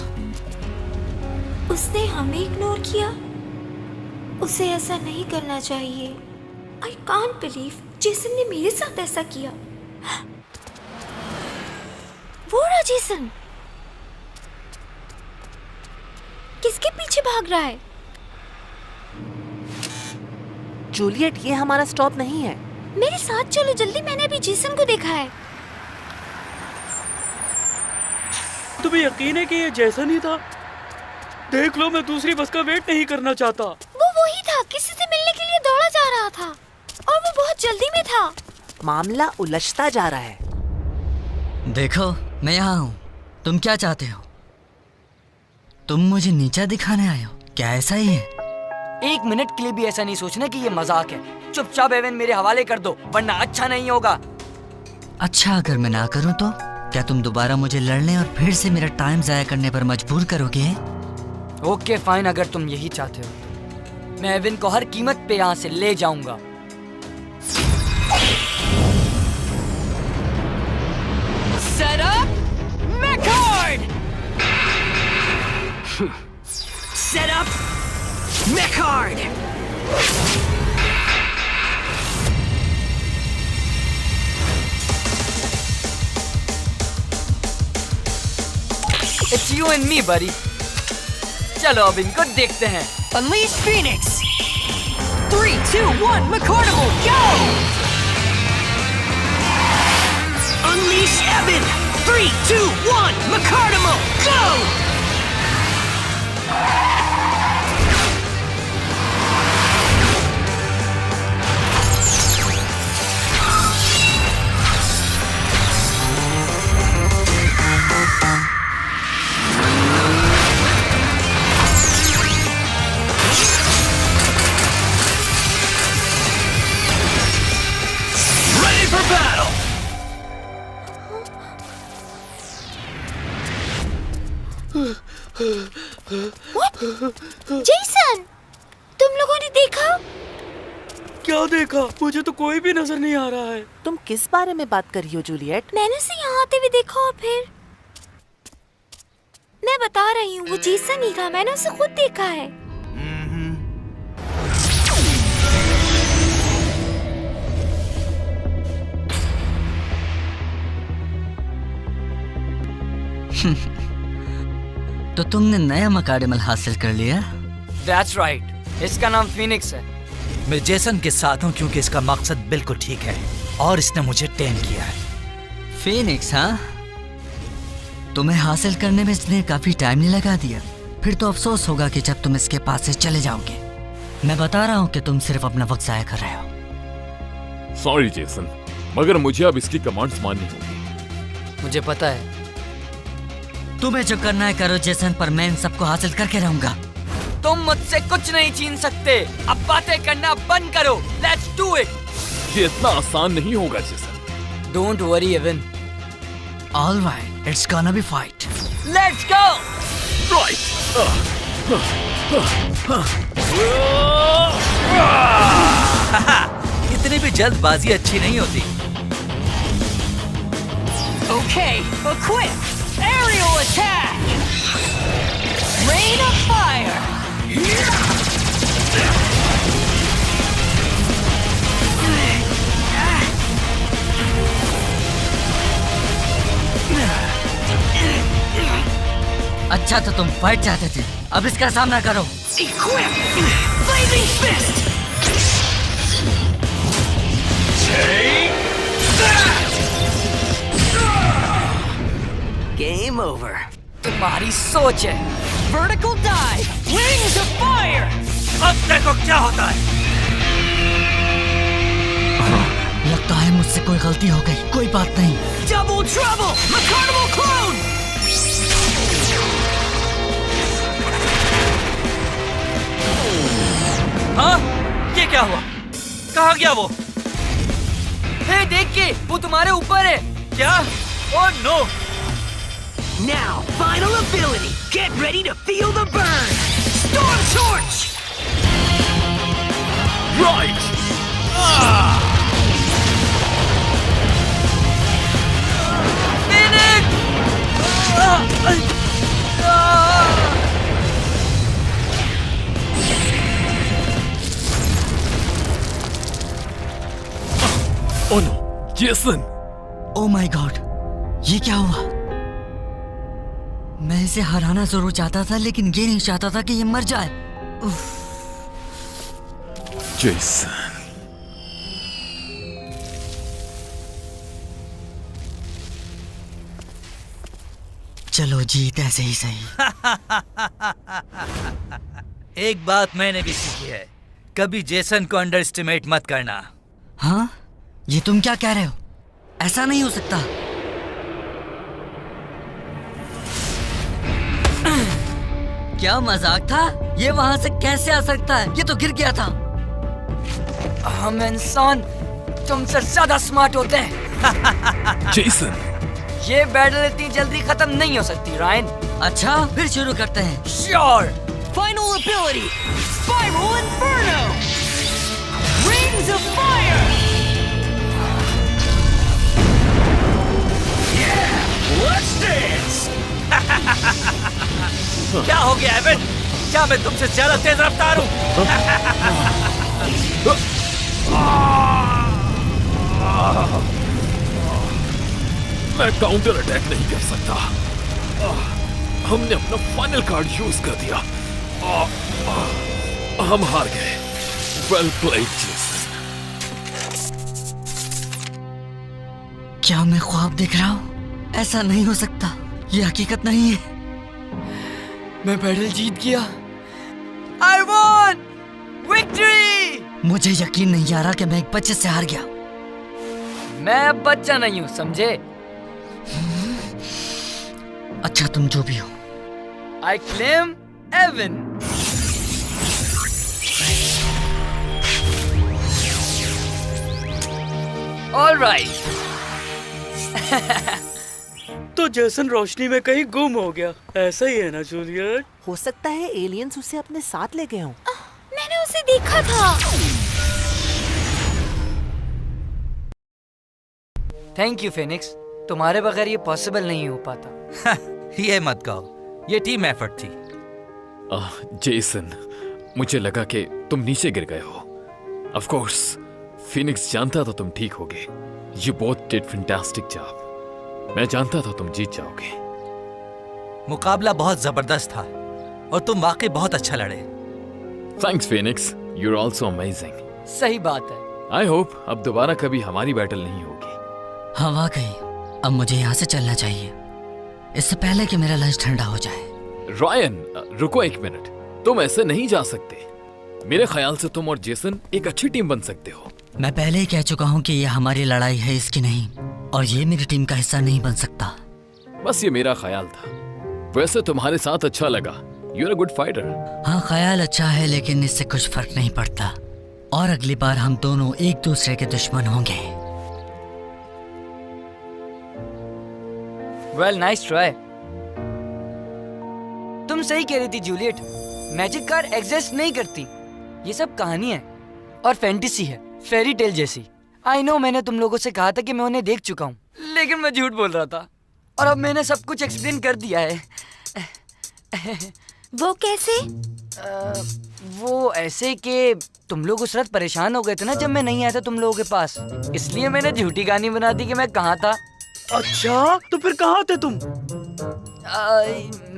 उसने हमें इग्नोर किया। उसे ऐसा नहीं करना चाहिए। आई कांट बिलीव जेसन ने मेरे साथ ऐसा किया। वो रहा जेसन। किसके पीछे भाग रहा है? जूलियट, ये हमारा स्टॉप नहीं है। मेरे साथ चलो जल्दी, मैंने अभी जेसन को देखा है। तुम्हें यकीन है कि ये जेसन ही था? देख लो, मैं दूसरी बस का वेट नहीं करना चाहता। वो वही था, किसी से मिलने के लिए दौड़ा जा रहा था और वो बहुत जल्दी में था। मामला उलझता जा रहा है। देखो, मैं यहाँ हूँ। तुम क्या चाहते हो? तुम मुझे नीचा दिखाने आए हो? क्या ऐसा ही है? एक मिनट के लिए भी ऐसा नहीं सोचना कि ये मजाक है। चुपचाप एवन मेरे हवाले कर दो, वरना अच्छा नहीं होगा। अच्छा, अगर मैं ना करूँ तो क्या तुम दोबारा मुझे लड़ने और फिर से मेरा टाइम जाया करने पर मजबूर करोगे? ओके फाइन, अगर तुम यही चाहते हो। मैं एवन को हर कीमत पे यहाँ से ले जाऊंगा। Set up, Mechard! Set up, Mechard! It's you and me, buddy. चलो अब इनको देखते हैं। Unleash Phoenix! 3, 2, 1, McCarnival, go! Unleash Evan! 3, 2, 1, McCarnival, go! For battle! What? Jason, तुम लोगों ने देखा? क्या देखा? मुझे तो कोई भी नजर नहीं आ रहा है। तुम किस बारे में बात कर रही हो जूलियट? मैंने उसे यहाँ आते हुए देखा और फिर मैं बता रही हूँ, वो जेसन ही था। मैंने उसे खुद देखा है। तो तुमने नया मकाडेमल हासिल कर लिया? That's right. इसका नाम फिनिक्स है। मैं जेसन के साथ हूँ क्योंकि इसका मकसद बिल्कुल ठीक है और इसने मुझे टेम किया है। फिनिक्स, हाँ? तुम्हें हासिल करने में इसने काफी टाइम नहीं लगा दिया। फिर तो अफसोस होगा कि जब तुम इसके पास से चले जाओगे। मैं बता रहा हूँ कि तुम सिर्फ अपना वक्त जाया कर रहे हो। सॉरी जेसन, मगर मुझे अब इसकी कमांड्स माननी होगी। मुझे पता है। तुम्हें जो करना है करो जेसन, पर मैं इन सबको हासिल करके रहूंगा। तुम मुझसे कुछ नहीं छीन सकते। अब बातें करना बंद करो। Let's do it. ये इतना आसान नहीं होगा Jason. Don't worry Evan. Alright, it's gonna be fight. Let's go. Right. इतनी भी जल्दबाजी अच्छी नहीं होती। Okay, equip! Aerial attack! Rain of fire! अच्छा तो तुम फाइट चाहते थे, अब इसका सामना करो। Equip! Blazing fist! Take that! Game over. तुम्हारी सोच है। Vertical dive! Wings of fire! अब देखो क्या होता है। लगता है मुझसे कोई गलती हो गई। कोई बात नहीं। Double trouble! Carnival clone! हाँ? ये क्या हुआ? कहाँ गया वो? हे देख के, वो तुम्हारे ऊपर है। क्या? Oh no! Now, final ability. Get ready to feel the burn. Storm Torch! Right! Phoenix! Oh no, Jason! Oh my God! ये क्या हुआ? मैं इसे हराना जरूर चाहता था, लेकिन ये नहीं चाहता था कि ये मर जाए। Jason. चलो जीत ऐसे ही सही। एक बात मैंने भी सीखी है, कभी जेसन को अंडर एस्टिमेट मत करना। हाँ? ये तुम क्या कह रहे हो? ऐसा नहीं हो सकता। क्या मजाक था? ये वहां से कैसे आ सकता है? ये तो गिर गया था। हम इंसान तुमसे ज्यादा स्मार्ट होते हैं। जेसन, ये बैटल इतनी जल्दी खत्म नहीं हो सकती, रायन। अच्छा, फिर शुरू करते हैं। Sure. Final ability. Spiral Inferno. Rings of fire. Let's dance! क्या हो गया एवन? क्या मैं तुमसे ज्यादा तेज रफ्तार हूँ? मैं काउंटर अटैक नहीं कर सकता। हमने अपना फाइनल कार्ड यूज कर दिया। हम हार गए। Well played Jason. क्या मैं ख्वाब देख रहा हूँ? ऐसा नहीं हो सकता। ये हकीकत नहीं है। मैं बैटल जीत गया। I won! Victory! मुझे यकीन नहीं आ रहा कि मैं एक बच्चे से हार गया। मैं अब बच्चा नहीं हूँ, समझे? अच्छा, तुम जो भी हो। I claim Evan. All right. तो जेसन रोशनी में कहीं गुम हो गया, ऐसा ही है ना जूलियट? हो सकता है एलियंस उसे अपने साथ ले गए हों। मैंने उसे देखा था। थैंक यू फिनिक्स, तुम्हारे बगैर ये पॉसिबल नहीं हो पाता। ये मत कहो, ये टीम एफर्ट थी। जेसन, मुझे लगा कि तुम नीचे गिर गए हो। ऑफ कोर्स, फिनिक्स जानता था तुम ठीक होगे। You both did fantastic job. मैं जानता था तुम जीत जाओगे। मुकाबला बहुत जबरदस्त था और तुम वाकई बहुत अच्छा लड़े। Thanks, Phoenix. You're also amazing. सही बात है। I hope अब दोबारा कभी हमारी बैटल नहीं होगी। हाँ वाकई, अब मुझे यहाँ से चलना चाहिए, इससे पहले कि मेरा लंच ठंडा हो जाए। रायन, रुको एक मिनट। तुम ऐसे नहीं जा सकते। मेरे ख्याल से तुम और जेसन एक अच्छी टीम बन सकते हो। मैं पहले ही कह चुका हूँ कि ये हमारी लड़ाई है, इसकी नहीं, और ये मेरी टीम का हिस्सा नहीं बन सकता। बस ये मेरा ख्याल था। वैसे तुम्हारे साथ अच्छा लगा you are a good fighter. हाँ, ख्याल अच्छा है लेकिन इससे कुछ फर्क नहीं पड़ता। और अगली बार हम दोनों एक दूसरे के दुश्मन होंगे। Well, nice try. तुम सही कह रही थी जूलियट, मैजिक कार एग्जिस्ट नहीं करती। ये सब कहानी है और फैंटेसी है, फेरी टेल जैसी। आई नो, मैंने तुम लोगों से कहा था कि मैं उन्हें देख चुका हूँ, लेकिन मैं झूठ बोल रहा था और अब मैंने सब कुछ एक्सप्लेन कर दिया है। वो कैसे? वो ऐसे कि तुम लोग उस रात परेशान हो गए थे ना जब मैं नहीं आया था तुम लोगों के पास, इसलिए मैंने झूठी कहानी बना दी कि मैं कहाँ था। अच्छा, तो फिर कहाँ थे तुम?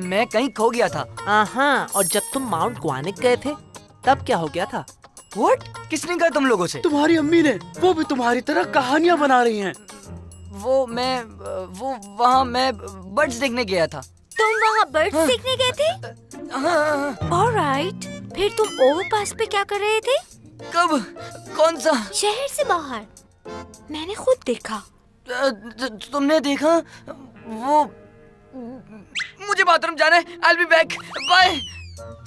मैं कहीं खो गया था। हाँ, और जब तुम माउंट ग्वानिक गए थे तब क्या हो गया था? What? किसने कहा तुम लोगों से? तुम्हारी अम्मी ने। वो भी तुम्हारी तरह कहानियाँ बना रही हैं। वो वहाँ मैं बर्ड्स देखने गया था। तुम वहाँ बर्ड्स देखने गए थे? ऑलराइट, फिर तुम ओवरपास पे क्या कर रहे थे? कब? कौन सा? शहर से बाहर। मैंने खुद देखा। तुमने देखा? वो मुझे बाथरूम जाना है। I'll be back. Bye.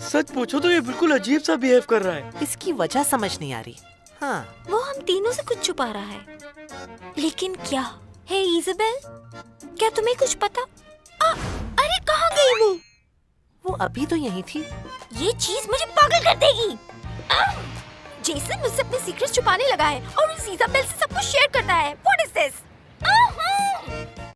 सच पूछो तो ये बिल्कुल अजीब सा बिहेव कर रहा है। इसकी वजह समझ नहीं आ रही। हाँ, वो हम तीनों से कुछ छुपा रहा है, लेकिन क्या? हे इज़ाबेल, क्या तुम्हें कुछ पता? अरे कहाँ गई वो? वो अभी तो यहीं थी। ये चीज मुझे पागल कर देगी। जेसन मुझसे अपने सीक्रेट छुपाने लगा है और उस इज़ाबेल से सब कुछ शेयर करता है। What is this?